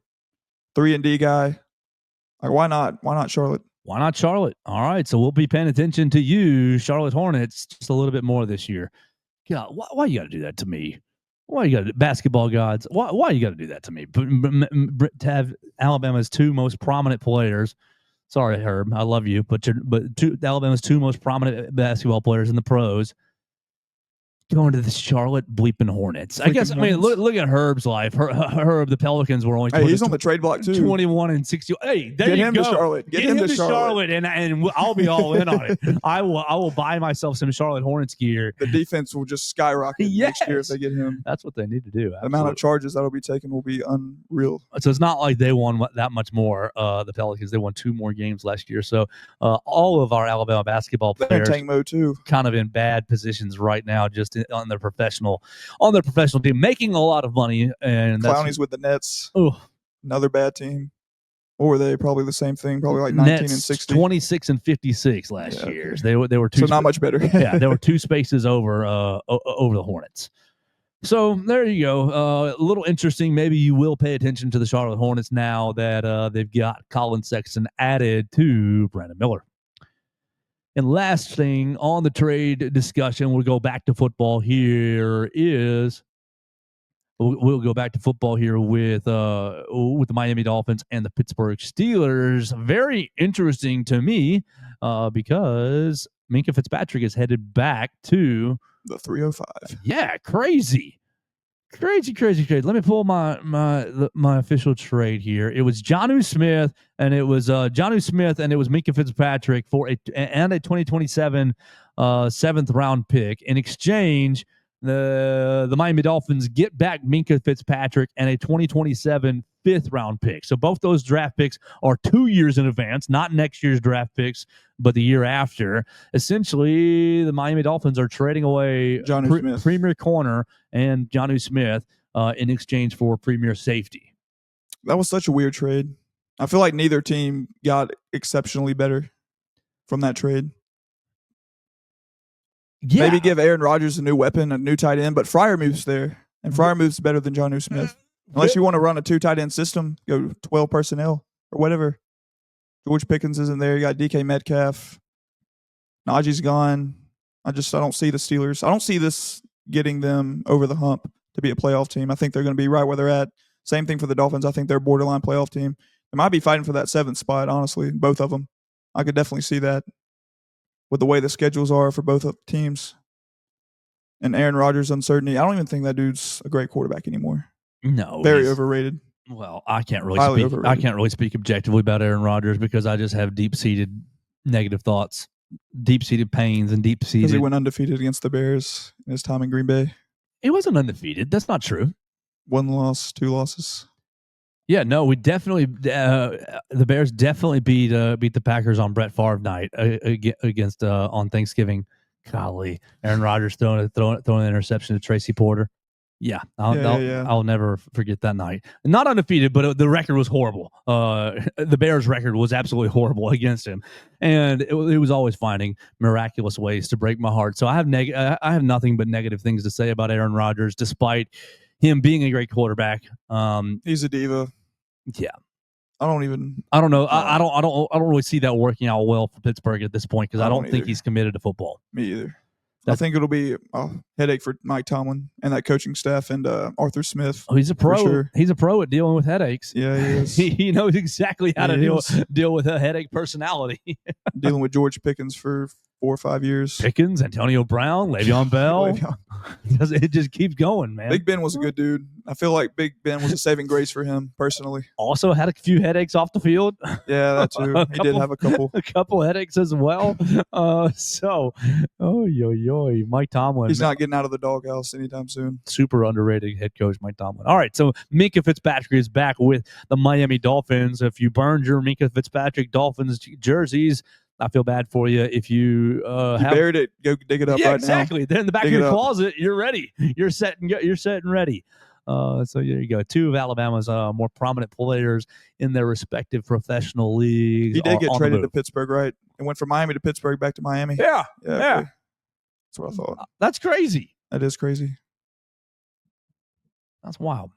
3-and-D guy. Like, why not? Why not Charlotte? Why not Charlotte? All right, so we'll be paying attention to you, Charlotte Hornets, just a little bit more this year. God, why you got to do that to me? Why you got to basketball gods? Why you got to do that to me? To have Alabama's 2 most prominent players. Sorry, Herb, I love you, but Alabama's 2 most prominent basketball players in the pros going to the Charlotte bleeping Hornets. I guess. I mean, look at Herb's life. Herb, the Pelicans were only. He's on the trade block too. 21-60. Hey, there get you him go. To Charlotte. Get him to Charlotte, and I'll be all in on it. I will buy myself some Charlotte Hornets gear. The defense will just skyrocket next year if they get him. That's what they need to do. Absolutely. The amount of charges that'll be taken will be unreal. So it's not like they won that much more. The Pelicans, they won 2 more games last year. So all of our Alabama basketball players they're in tank mode too. Kind of in bad positions right now, just on their professional team, making a lot of money. And Clowney's with the Nets. Oh, another bad team. Or were they probably the same thing? Probably like 19 Nets, and 60. 26-56 last year. They were 2. So not much better. Yeah, they were 2 spaces over the Hornets. So there you go. A little interesting. Maybe you will pay attention to the Charlotte Hornets now that they've got Colin Sexton added to Brandon Miller. And last thing on the trade discussion, we'll go back to football here is we'll go back to football here with the Miami Dolphins and the Pittsburgh Steelers. Very interesting to me because Minkah Fitzpatrick is headed back to the 305. Yeah, crazy. Let me pull my official trade here. It was Jonnu Smith, and it was Minkah Fitzpatrick for a 2027 seventh round pick. In exchange, the Miami Dolphins get back Minkah Fitzpatrick and a 2027 fifth round pick. So both those draft picks are 2 years in advance, not next year's draft picks, but the year after. Essentially, the Miami Dolphins are trading away premier corner and Jonnu Smith in exchange for premier safety. That was such a weird trade. I feel like neither team got exceptionally better from that trade. Yeah. Maybe give Aaron Rodgers a new weapon, a new tight end, but Freiermuth's there, and Freiermuth's better than Jonnu Smith. Unless you want to run a 2 tight end system, go 12 personnel or whatever. George Pickens isn't there. You got DK Metcalf. Najee's gone. I don't see the Steelers. I don't see this getting them over the hump to be a playoff team. I think they're going to be right where they're at. Same thing for the Dolphins. I think they're a borderline playoff team. They might be fighting for that 7th spot, honestly, both of them. I could definitely see that with the way the schedules are for both teams. And Aaron Rodgers' uncertainty. I don't even think that dude's a great quarterback anymore. No, very overrated. Well, I can't really speak objectively about Aaron Rodgers because I just have deep-seated negative thoughts, deep-seated pains, and deep-seated. Because he went undefeated against the Bears in his time in Green Bay. He wasn't undefeated. That's not true. 1 loss, 2 losses. Yeah, no, we definitely the Bears definitely beat the Packers on Brett Favre night against on Thanksgiving. Golly, Aaron Rodgers throwing an interception to Tracy Porter. Yeah, I'll never forget that night. Not undefeated, but the record was horrible. The Bears' record was absolutely horrible against him, and it was always finding miraculous ways to break my heart. So I have nothing but negative things to say about Aaron Rodgers, despite him being a great quarterback. He's a diva. Yeah. I don't know. I don't really see that working out well for Pittsburgh at this point because I don't think he's committed to football. Me either. I think it'll be a headache for Mike Tomlin and that coaching staff and Arthur Smith. Oh, he's a pro. Sure. He's a pro at dealing with headaches. Yeah, he is. He knows exactly how to deal with a headache personality. Dealing with George Pickens for 4 or 5 years. Pickens, Antonio Brown, Le'Veon Bell. It just keeps going, man. Big Ben was a good dude. I feel like Big Ben was a saving grace for him personally. Also had a few headaches off the field. Yeah, that too. He did have a couple. A couple headaches as well. Mike Tomlin. He's not getting out of the doghouse anytime soon. Super underrated head coach Mike Tomlin. All right, so Minkah Fitzpatrick is back with the Miami Dolphins. If you burned your Minkah Fitzpatrick Dolphins jerseys, I feel bad for you. If you buried it, go dig it up right now. Exactly. Then in the back of your closet, you're ready. You're set and ready. So there you go. 2 of Alabama's more prominent players in their respective professional leagues. He did get traded to Pittsburgh, right? And went from Miami to Pittsburgh, back to Miami. Yeah. That's what I thought. That's crazy. That is crazy. That's wild.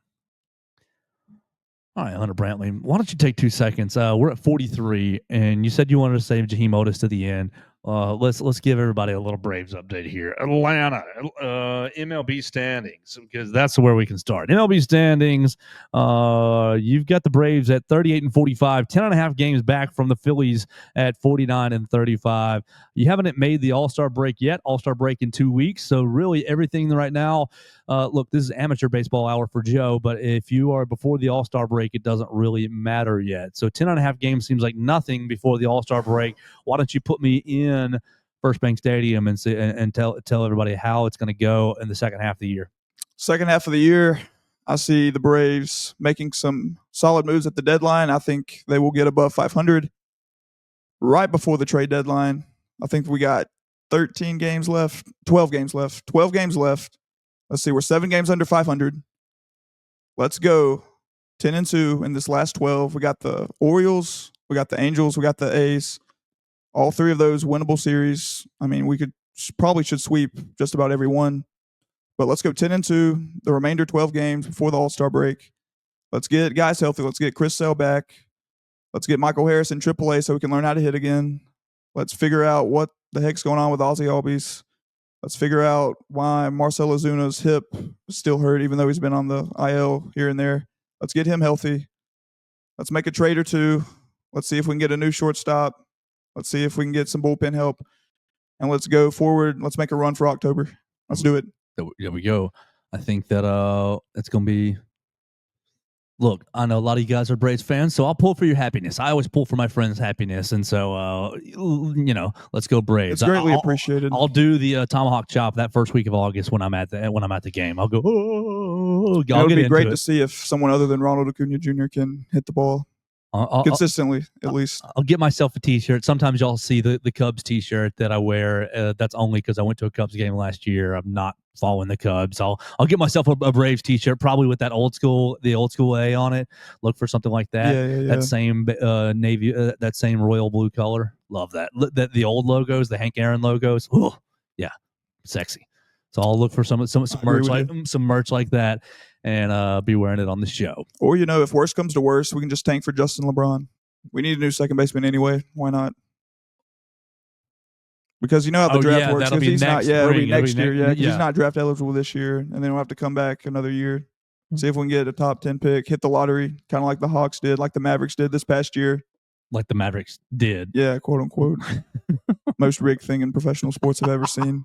All right, Hunter Brantley, why don't you take 2 seconds? We're at 43, and you said you wanted to save Jaheim Oatis to the end. Let's give everybody a little Braves update here. Atlanta, MLB standings, because that's where we can start. MLB standings, you've got the Braves at 38-45, 10.5 games back from the Phillies at 49-35. You haven't made the All-Star break yet. All-Star break in 2 weeks. So really everything right now, look, this is amateur baseball hour for Joe, but if you are before the All-Star break, it doesn't really matter yet. So 10.5 games seems like nothing before the All-Star break. Why don't you put me in First Bank Stadium and tell everybody how it's going to go in the second half of the year? Second half of the year, I see the Braves making some solid moves at the deadline. I think they will get above 500 right before the trade deadline. I think we got 12 games left. Let's see, we're 7 games under 500. Let's go 10-2 in this last 12. We got the Orioles, we got the Angels, we got the A's. All 3 of those winnable series. I mean, we should sweep just about every one. But let's go 10-2, the remainder 12 games before the All-Star break. Let's get guys healthy. Let's get Chris Sale back. Let's get Michael Harris in AAA so we can learn how to hit again. Let's figure out what the heck's going on with Ozzie Albies. Let's figure out why Marcell Ozuna's hip is still hurt, even though he's been on the IL here and there. Let's get him healthy. Let's make a trade or two. Let's see if we can get a new shortstop. Let's see if we can get some bullpen help. And let's go forward. Let's make a run for October. Let's do it. There we go. I think that it's going to be. Look, I know a lot of you guys are Braves fans, so I'll pull for your happiness. I always pull for my friends' happiness, and so let's go Braves. It's greatly appreciated. I'll do the tomahawk chop that first week of August when I'm at the game. I'll go. It would be great to see if someone other than Ronald Acuna Jr. can hit the ball consistently, at least. I'll get myself a T-shirt. Sometimes y'all see the Cubs T-shirt that I wear. That's only because I went to a Cubs game last year. I'm not following the Cubs. I'll get myself a Braves T-shirt, probably with that old school A on it. Look for something like that. Yeah. That same navy, that same royal blue color. Love that. The old logos, the Hank Aaron logos. Ooh, yeah, sexy. So I'll look for some merch like that, and be wearing it on the show. Or if worse comes to worse, we can just tank for Justin LeBron. We need a new second baseman anyway. Why not? Because you know how the draft works. That'll be next it'll be next year. Yeah, he's not draft eligible this year, and then we'll have to come back another year. See if we can get a top 10 pick, hit the lottery, kind of like the Hawks did, like the Mavericks did this past year. Like the Mavericks did. Yeah, quote unquote. Most rigged thing in professional sports I've ever seen.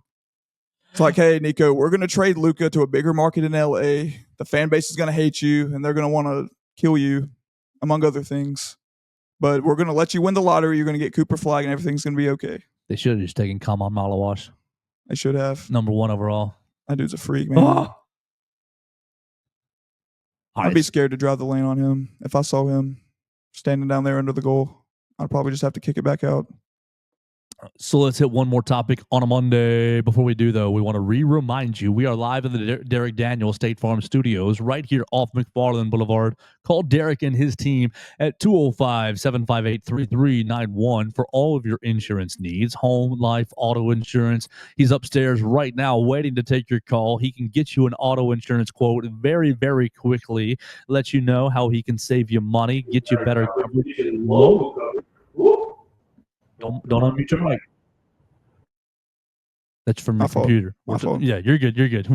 It's like, hey, Nico, we're going to trade Luka to a bigger market in LA. The fan base is going to hate you, and they're going to want to kill you, among other things. But we're going to let you win the lottery. You're going to get Cooper Flag, and everything's going to be okay. They should have just taken Kaman Malawash. They should have. Number 1 overall. That dude's a freak, man. Oh. I'd be scared to drive the lane on him. If I saw him standing down there under the goal, I'd probably just have to kick it back out. So let's hit one more topic on a Monday. Before we do, though, we want to remind you we are live in the Derek Daniels State Farm Studios right here off McFarland Boulevard. Call Derek and his team at 205-758-3391 for all of your insurance needs, home, life, auto insurance. He's upstairs right now waiting to take your call. He can get you an auto insurance quote very, very quickly, let you know how he can save you money, get you better coverage. Low coverage. Don't unmute your mic. That's from my your computer. My fault. Yeah, you're good. You're good.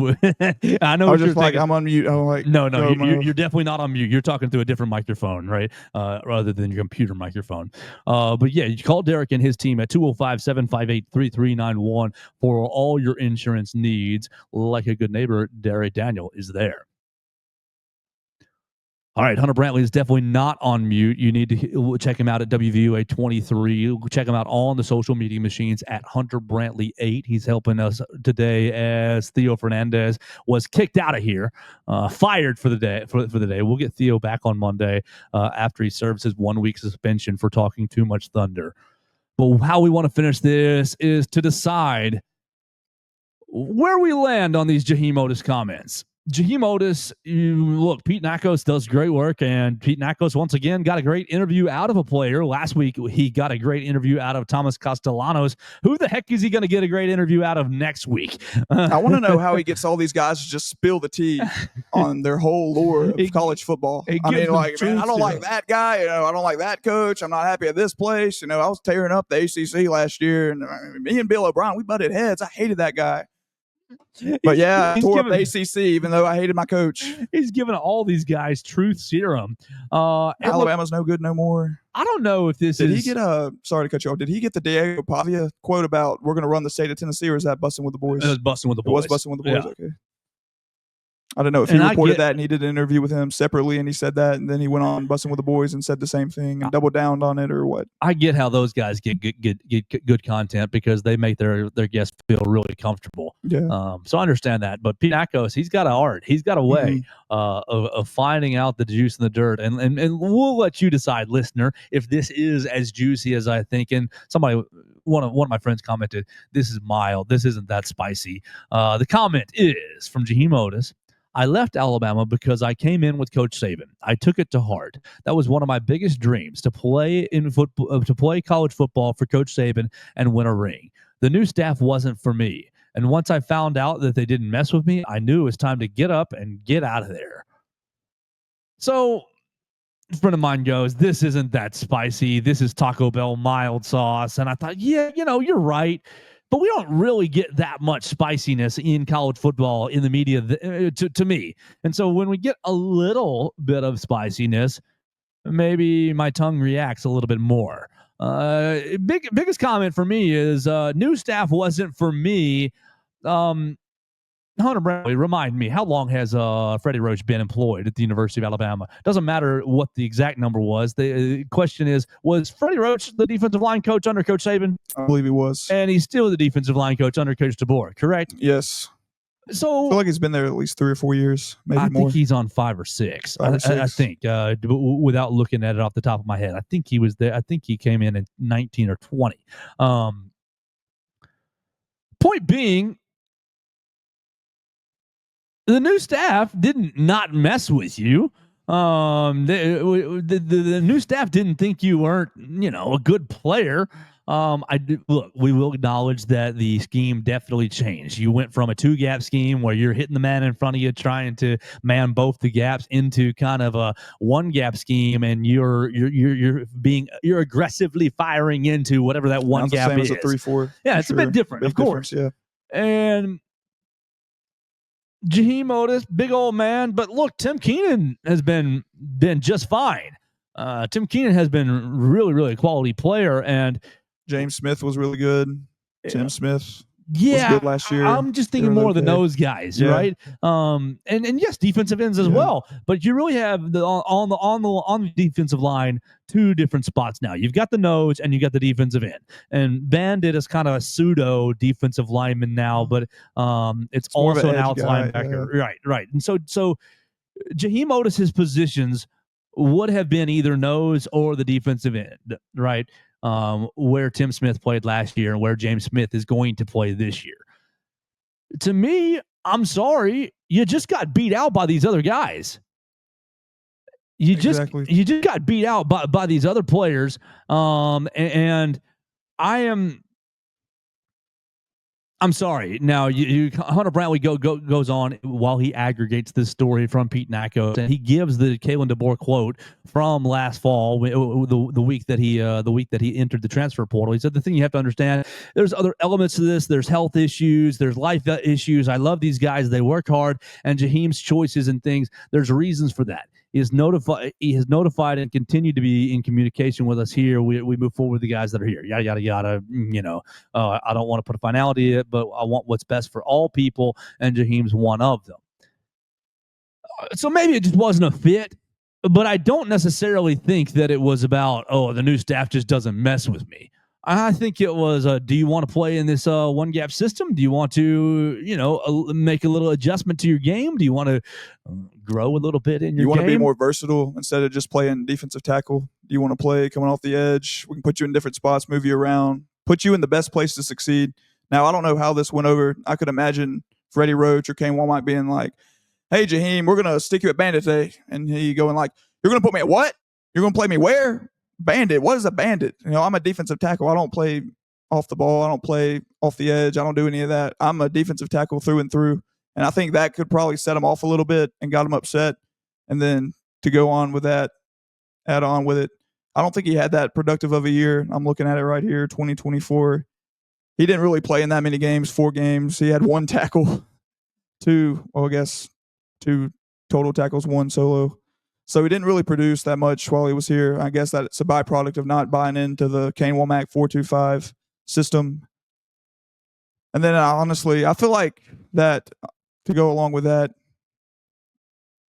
I know. I was just like, I'm on mute. I'm like, no, you're definitely not on mute. You're talking through a different microphone, right? Rather than your computer microphone. But yeah, you call Derek and his team at 205-758-3391 for all your insurance needs. Like a good neighbor, Derek Daniel is there. All right, Hunter Brantley is definitely not on mute. You need to check him out at WVUA23. Check him out on the social media machines at Hunter Brantley 8. He's helping us today as Theo Fernandez was kicked out of here, fired for the day. For the day, we'll get Theo back on Monday after he serves his 1-week suspension for talking too much Thunder. But how we want to finish this is to decide where we land on these Jaheim Oatis comments. Jaheim Oatis, look, Pete Nakos does great work, and Pete Nakos once again got a great interview out of a player. Last week, he got a great interview out of Thomas Castellanos. Who the heck is he going to get a great interview out of next week? I want to know how he gets all these guys to just spill the tea on their whole lore of college football. I mean, like, man, I don't like that guy. I don't like that coach. I'm not happy at this place. I was tearing up the ACC last year, and me and Bill O'Brien, we butted heads. I hated that guy. But yeah, I tore up the ACC, even though I hated my coach. He's giving all these guys truth serum. Alabama's no good no more. I don't know if this Did he get sorry to cut you off. Did he get the Diego Pavia quote about we're going to run the state of Tennessee, or is that busting with the boys? It was busting with the boys. It was busting with the boys, yeah. Okay. I don't know if he reported that and he did an interview with him separately and he said that, and then he went on busting with the boys and said the same thing and doubled down on it, or what. I get how those guys get good content because they make their guests feel really comfortable. Yeah. So I understand that. But Pete Nakos, he's got an art. He's got a way of finding out the juice in the dirt. And we'll let you decide, listener, if this is as juicy as I think. And one of my friends commented, this is mild. This isn't that spicy. The comment is from Jaheim Oatis. I left Alabama because I came in with Coach Saban. I took it to heart. That was one of my biggest dreams, to play college football for Coach Saban and win a ring. The new staff wasn't for me. And once I found out that they didn't mess with me, I knew it was time to get up and get out of there. So a friend of mine goes, this isn't that spicy. This is Taco Bell mild sauce. And I thought, yeah, you're right. But we don't really get that much spiciness in college football in the media to me. And so when we get a little bit of spiciness, maybe my tongue reacts a little bit more. Biggest comment for me is new staff wasn't for me. Hunter Bradley, remind me, how long has Freddie Roach been employed at the University of Alabama? Doesn't matter what the exact number was. The question is, was Freddie Roach the defensive line coach under Coach Saban? I believe he was. And he's still the defensive line coach under Coach DeBoer, correct? Yes. So I feel like he's been there at least 3 or 4 years, maybe more. I think he's on 5 or 6. I think, without looking at it off the top of my head, I think he was there. I think he came in 19 or 20. Point being, the new staff didn't not mess with you. The new staff didn't think you weren't, a good player. Look, we will acknowledge that the scheme definitely changed. You went from a 2-gap scheme where you're hitting the man in front of you, trying to man both the gaps, into kind of a 1-gap scheme, and you're aggressively firing into whatever that one gap is. It's a 3-4. Yeah, it's a bit different, Big of course. Yeah, and Jaheim Oatis, big old man, but look, Tim Keenan has been just fine. Tim Keenan has been really, really a quality player, and James Smith was really good. Tim Smith was good last year. I'm just thinking more of the nose guys, right? And yes, defensive ends as well. But you really have on the defensive line 2 different spots now. You've got the nose and you got the defensive end. And Bandit is kind of a pseudo defensive lineman now, but it's also an outside linebacker, right? And so Jaheim Oatis' positions would have been either nose or the defensive end, right? Where Tim Smith played last year and where James Smith is going to play this year. To me, I'm sorry, you just got beat out by these other guys. You just got beat out by these other players. And I'm sorry. Now, Hunter Brantley goes on while he aggregates this story from Pete Nakos, and he gives the Kalen DeBoer quote from last fall, the week that he entered the transfer portal. He said, "The thing you have to understand, there's other elements to this. There's health issues. There's life issues. I love these guys. They work hard, and Jaheim's choices and things. There's reasons for that. He has notified and continued to be in communication with us here. We move forward with the guys that are here. Yada yada yada. I don't want to put a finality in it, but I want what's best for all people, and Jaheim's one of them. So maybe it just wasn't a fit, but I don't necessarily think that it was about, the new staff just doesn't mess with me. I think it was, do you want to play in this 1-gap system? Do you want to, make a little adjustment to your game? Do you want to grow a little bit in your game? You want to be more versatile instead of just playing defensive tackle? Do you want to play coming off the edge? We can put you in different spots, move you around, put you in the best place to succeed. Now, I don't know how this went over. I could imagine Freddie Roach or Kane Walmart being like, "Hey, Jaheim, we're going to stick you at Bandit today." And he going like, "You're going to put me at what? You're going to play me where? Bandit? What is a bandit? I'm a defensive tackle. I don't play off the ball. I don't play off the edge. I don't do any of that. I'm a defensive tackle through and through." And I think that could probably set him off a little bit and got him upset. And then to go on with that, add on with it, I don't think he had that productive of a year. I'm looking at it right here, 2024. He didn't really play in that many games, 4 games. He had 1 tackle, 2 total tackles, 1 solo. So he didn't really produce that much while he was here. I guess that's a byproduct of not buying into the Kane Womack 4-2-5 system. And then honestly, I feel like that, to go along with that,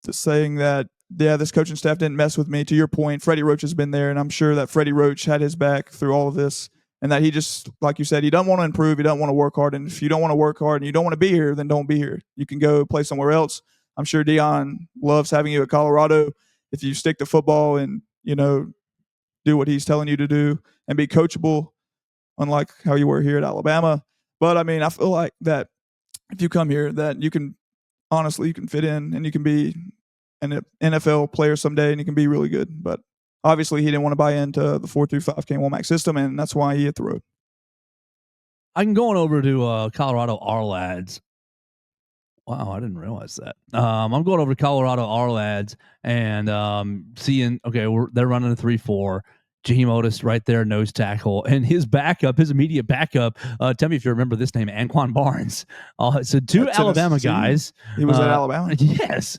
just saying that, this coaching staff didn't mess with me. To your point, Freddie Roach has been there, and I'm sure that Freddie Roach had his back through all of this, and that he just, like you said, he doesn't want to improve. He doesn't want to work hard. And if you don't want to work hard and you don't want to be here, then don't be here. You can go play somewhere else. I'm sure Dion loves having you at Colorado if you stick to football and, do what he's telling you to do and be coachable, unlike how you were here at Alabama. But, I feel like that if you come here, that you can fit in and you can be an NFL player someday and you can be really good. But obviously he didn't want to buy into the 4-3-5 Kane Womack system, and that's why he hit the road. I'm going over to Colorado Our Lads. Wow, I didn't realize that. I'm going over to Colorado Our Lads and seeing, okay, they're running a 3-4. Jaheim Oatis right there, nose tackle. And his immediate backup, tell me if you remember this name, Anquan Barnes. So two At Alabama Tennessee? guys. He was at Alabama? Yes.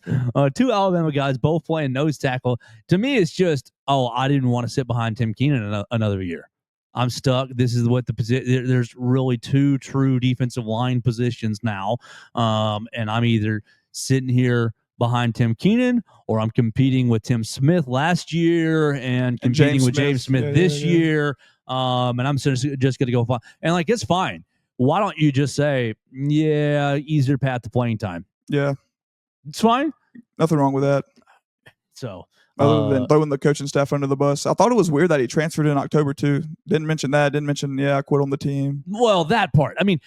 Two Alabama guys both playing nose tackle. To me, it's just, I didn't want to sit behind Tim Keenan another year. I'm stuck. This is what the position. There's really two true defensive line positions now, and I'm either sitting here behind Tim Keenan or I'm competing with Tim Smith last year and competing with James Smith this year. And I'm just going to go. And like, it's fine. Why don't you just say, yeah, easier path to playing time? Yeah, it's fine. Nothing wrong with that. So. Other than throwing the coaching staff under the bus. I thought it was weird that he transferred in October too. Didn't mention that. Didn't mention, I quit on the team. Well, that part. I mean,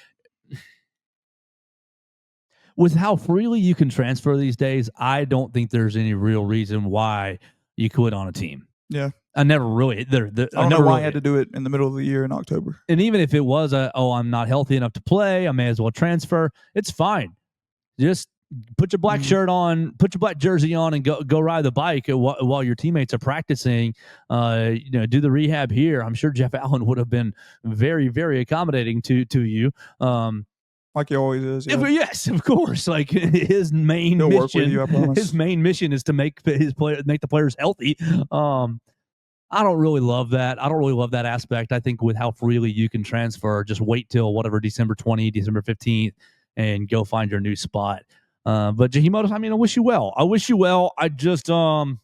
with how freely you can transfer these days, I don't think there's any real reason why you quit on a team. Yeah. I never really. I don't know why I had to do it in the middle of the year in October. And even if it was I'm not healthy enough to play, I may as well transfer. It's fine. Just put your black shirt on, put your black jersey on, and go ride the bike while your teammates are practicing. Do the rehab here. I'm sure Jeff Allen would have been very, very accommodating to you. Like he always is. Yeah. Yes, of course. Like his main He'll mission. Work with you, I promise. His main mission is to make the players healthy. I don't really love that. I don't really love that aspect. I think with how freely you can transfer, just wait till whatever December 20th, December 15th, and go find your new spot. But Jaheim Oatis, I wish you well. I just don't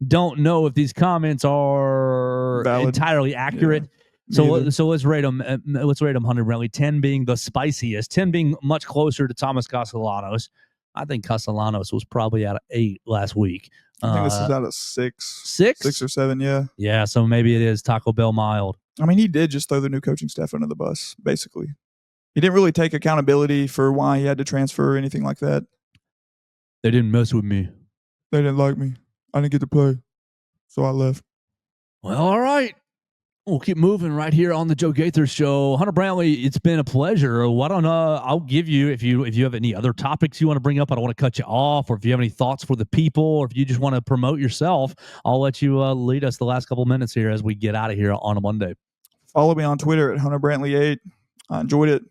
know if these comments are valid, entirely accurate. Yeah, so let's rate them. Let's rate them 100 really. 10 being the spiciest. 10 being much closer to Thomas Castellanos. I think Castellanos was probably out of 8 last week. I think this is out of 6. 6 or 7. Yeah. Yeah. So maybe it is Taco Bell mild. He did just throw the new coaching staff under the bus, basically. He didn't really take accountability for why he had to transfer or anything like that. They didn't mess with me. They didn't like me. I didn't get to play, so I left. Well, all right. We'll keep moving right here on the Joe Gaither Show. Hunter Brantley, it's been a pleasure. Why don't I'll give you, if you have any other topics you want to bring up, I don't want to cut you off, or if you have any thoughts for the people, or if you just want to promote yourself, I'll let you lead us the last couple minutes here as we get out of here on a Monday. Follow me on Twitter at Hunter Brantley 8. I enjoyed it.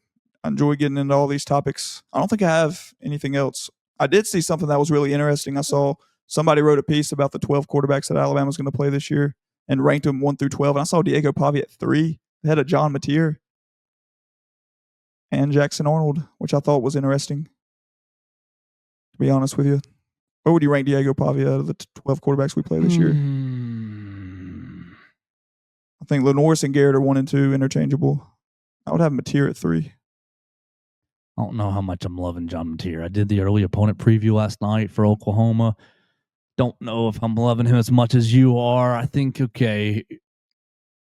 I enjoy getting into all these topics. I don't think I have anything else. I did see something that was really interesting. I saw somebody wrote a piece about the 12 quarterbacks that Alabama's going to play this year and ranked them 1 through 12. And I saw Diego Pavia at 3. They had a John Mateer and Jackson Arnold, which I thought was interesting, to be honest with you. Where would you rank Diego Pavia out of the 12 quarterbacks we play this year? I think Lenoris and Garrett are 1 and 2 interchangeable. I would have Mateer at 3. I don't know how much I'm loving John Mateer. I did the early opponent preview last night for Oklahoma. Don't know if I'm loving him as much as you are. I think, okay,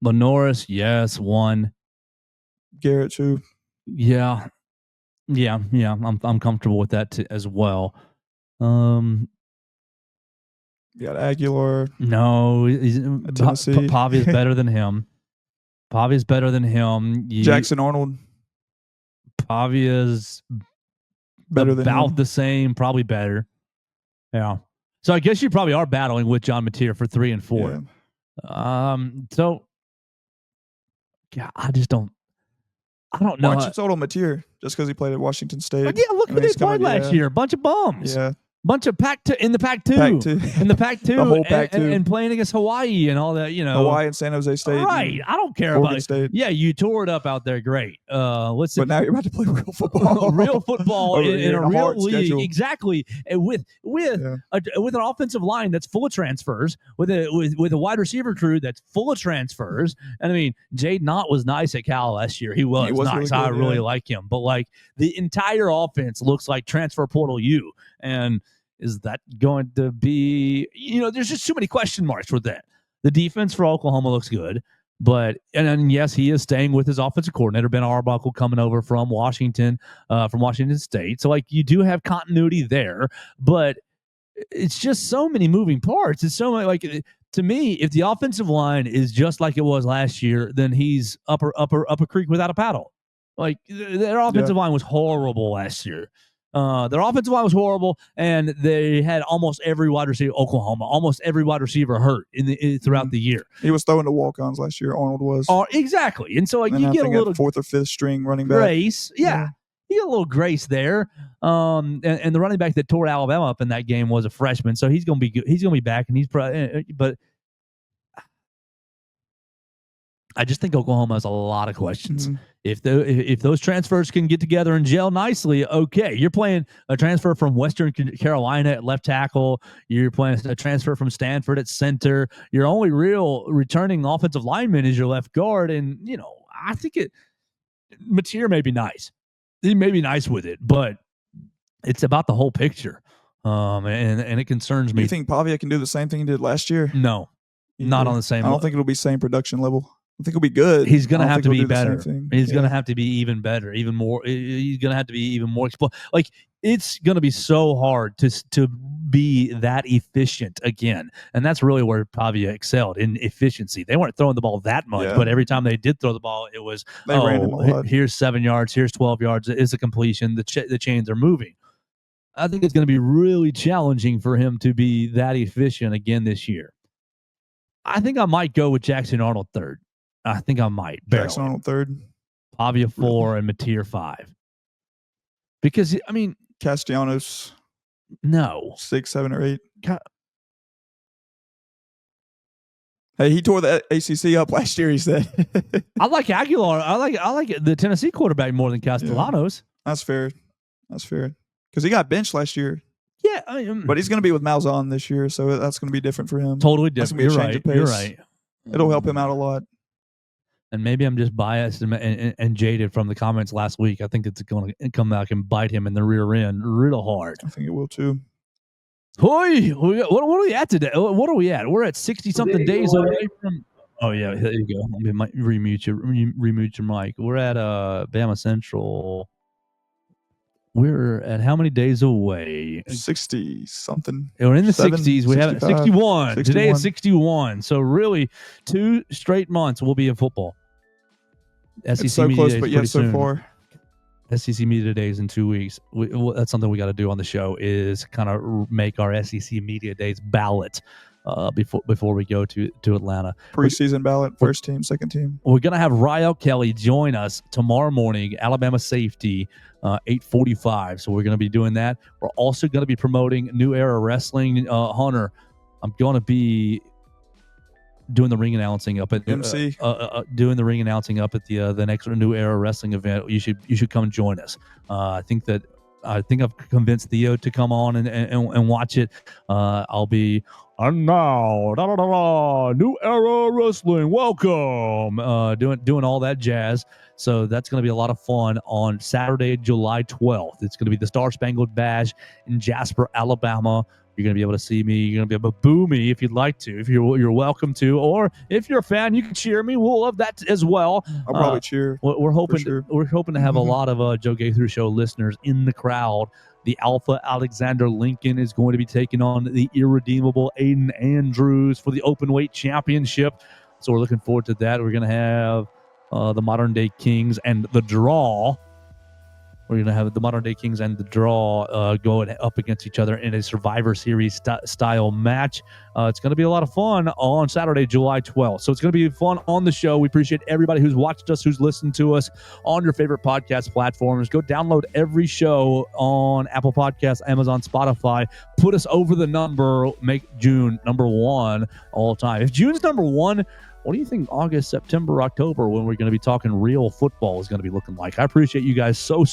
Lenoris, yes, 1. Garrett, 2. Yeah. I'm comfortable with that as well. You got Aguilar. No, Tennessee. Pavia's better than him. Jackson Arnold. Pavia's better than about him. The same, probably better. Yeah. So I guess you probably are battling with John Mateer for 3 and 4. Yeah. So yeah, I don't know. Why don't you total Mateer just because he played at Washington State? Yeah, look who they played last year. A bunch of bums. Yeah. Bunch of Pac-2 in the Pac-2. In the Pac-2. The whole Pac-2. And playing against Hawaii and all that, Hawaii and San Jose State. Right. I don't care Oregon about it. State. Yeah, you tore it up out there. Great. But now you're about to play real football. Real football in a real league. Schedule. Exactly. And with an offensive line that's full of transfers, with a wide receiver crew that's full of transfers. And Jade Knott was nice at Cal last year. He was nice. Really good, I really like him. But the entire offense looks like transfer portal U. And is that going to be, there's just too many question marks for that. The defense for Oklahoma looks good, but yes, he is staying with his offensive coordinator, Ben Arbuckle, coming over from Washington State. So you do have continuity there, but it's just so many moving parts. It's so many, to me, if the offensive line is just like it was last year, then he's up a creek without a paddle. Like, their offensive line was horrible last year. Their offensive line was horrible, and they had almost every wide receiver, almost every wide receiver hurt throughout the year. He was throwing to walk-ons last year. Arnold was. Oh, exactly. And so, like, and you get a little fourth or fifth string running back. Grace. Yeah. You get a little grace there. And the running back that tore Alabama up in that game was a freshman, so he's going to be good. He's going to be back, and he's probably. But I just think Oklahoma has a lot of questions. Mm-hmm. If those transfers can get together and gel nicely, okay. You're playing a transfer from Western Carolina at left tackle. You're playing a transfer from Stanford at center. Your only real returning offensive lineman is your left guard, and I think Mateer may be nice. He may be nice with it, but it's about the whole picture, and it concerns me. You think Pavia can do the same thing he did last year? No, not on the same. I don't think it'll be same production level. I think he'll be good. He's going to have to be better. He's going to have to be even better, even more. He's going to have to be even more like it's going to be so hard to be that efficient again, and that's really where Pavia excelled in efficiency. They weren't throwing the ball that much, but every time they did throw the ball, it was ran him a lot. Here's 7 yards, here's 12 yards. It's a completion. The chains are moving. I think it's going to be really challenging for him to be that efficient again this year. I think I might go with Jackson Arnold third. I think I might. Jackson Arnold third. Pavia 4 and Mateer 5. Because, I mean. Castellanos. No. 6, 7, or 8. Hey, he tore the ACC up last year, he said. I like Aguilar. I like the Tennessee quarterback more than Castellanos. Yeah, that's fair. Because he got benched last year. Yeah. But he's going to be with Malzahn this year, so that's going to be different for him. Totally different. You're right. It'll help him out a lot. And maybe I'm just biased and jaded from the comments last week. I think it's going to come back and bite him in the rear end real hard. I think it will too. Hoy, what are we at today? What are we at? We're at 60-something days away from. Oh yeah, there you go. Let me remute your mic. We're at Bama Central. We're at how many days away? 60-something. We're in the 60s. We have 61. Today is 61. So really, 2 straight months we'll be in football. SEC it's so Media close, Days but yet so soon. far. SEC Media Days in 2 weeks. That's something we got to do on the show is kind of make our SEC Media Days ballot before we go to Atlanta. Preseason ballot, first team, second team. We're going to have Rael Kelly join us tomorrow morning, Alabama safety, 8:45. So we're going to be doing that. We're also going to be promoting New Era Wrestling. Hunter, I'm going to be doing the ring announcing up at MC. Doing the ring announcing up at the next New Era Wrestling event. You should come join us. I think I've convinced Theo to come on and watch it. I'll be. And now, New Era Wrestling, welcome. Doing all that jazz. So that's going to be a lot of fun on Saturday, July 12th. It's going to be the Star Spangled Bash in Jasper, Alabama. You're going to be able to see me. You're going to be able to boo me if you'd like to. If you're welcome to, or if you're a fan, you can cheer me. We'll love that as well. I'll probably cheer. We're hoping sure. We're hoping to have a lot of Joe Gaither Show listeners in the crowd. The Alpha Alexander Lincoln is going to be taking on the irredeemable Aiden Andrews for the open weight championship. So we're looking forward to that. We're going to have the Modern Day Kings and the Draw. We're going to have the Modern Day Kings and the Draw going up against each other in a Survivor Series style match. It's going to be a lot of fun on Saturday, July 12th. So it's going to be fun on the show. We appreciate everybody who's watched us, who's listened to us on your favorite podcast platforms. Go download every show on Apple Podcasts, Amazon, Spotify. Put us over the number. Make June number 1 all time. If June's number 1, what do you think August, September, October, when we're going to be talking real football, is going to be looking like? I appreciate you guys so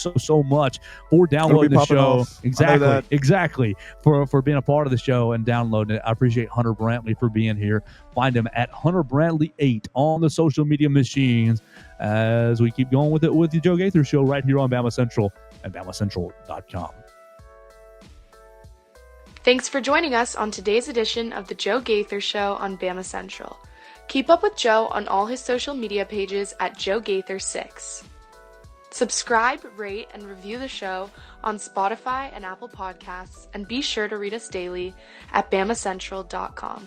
much for downloading the show. Off. Exactly. For being a part of the show and downloading it. I appreciate Hunter Brantley for being here. Find him at Hunter Brantley 8 on the social media machines as we keep going with it with the Joe Gaither Show right here on Bama Central and BamaCentral.com. Thanks for joining us on today's edition of the Joe Gaither Show on Bama Central. Keep up with Joe on all his social media pages at Joe Gaither 6. Subscribe, rate, and review the show on Spotify and Apple Podcasts, and be sure to read us daily at BamaCentral.com.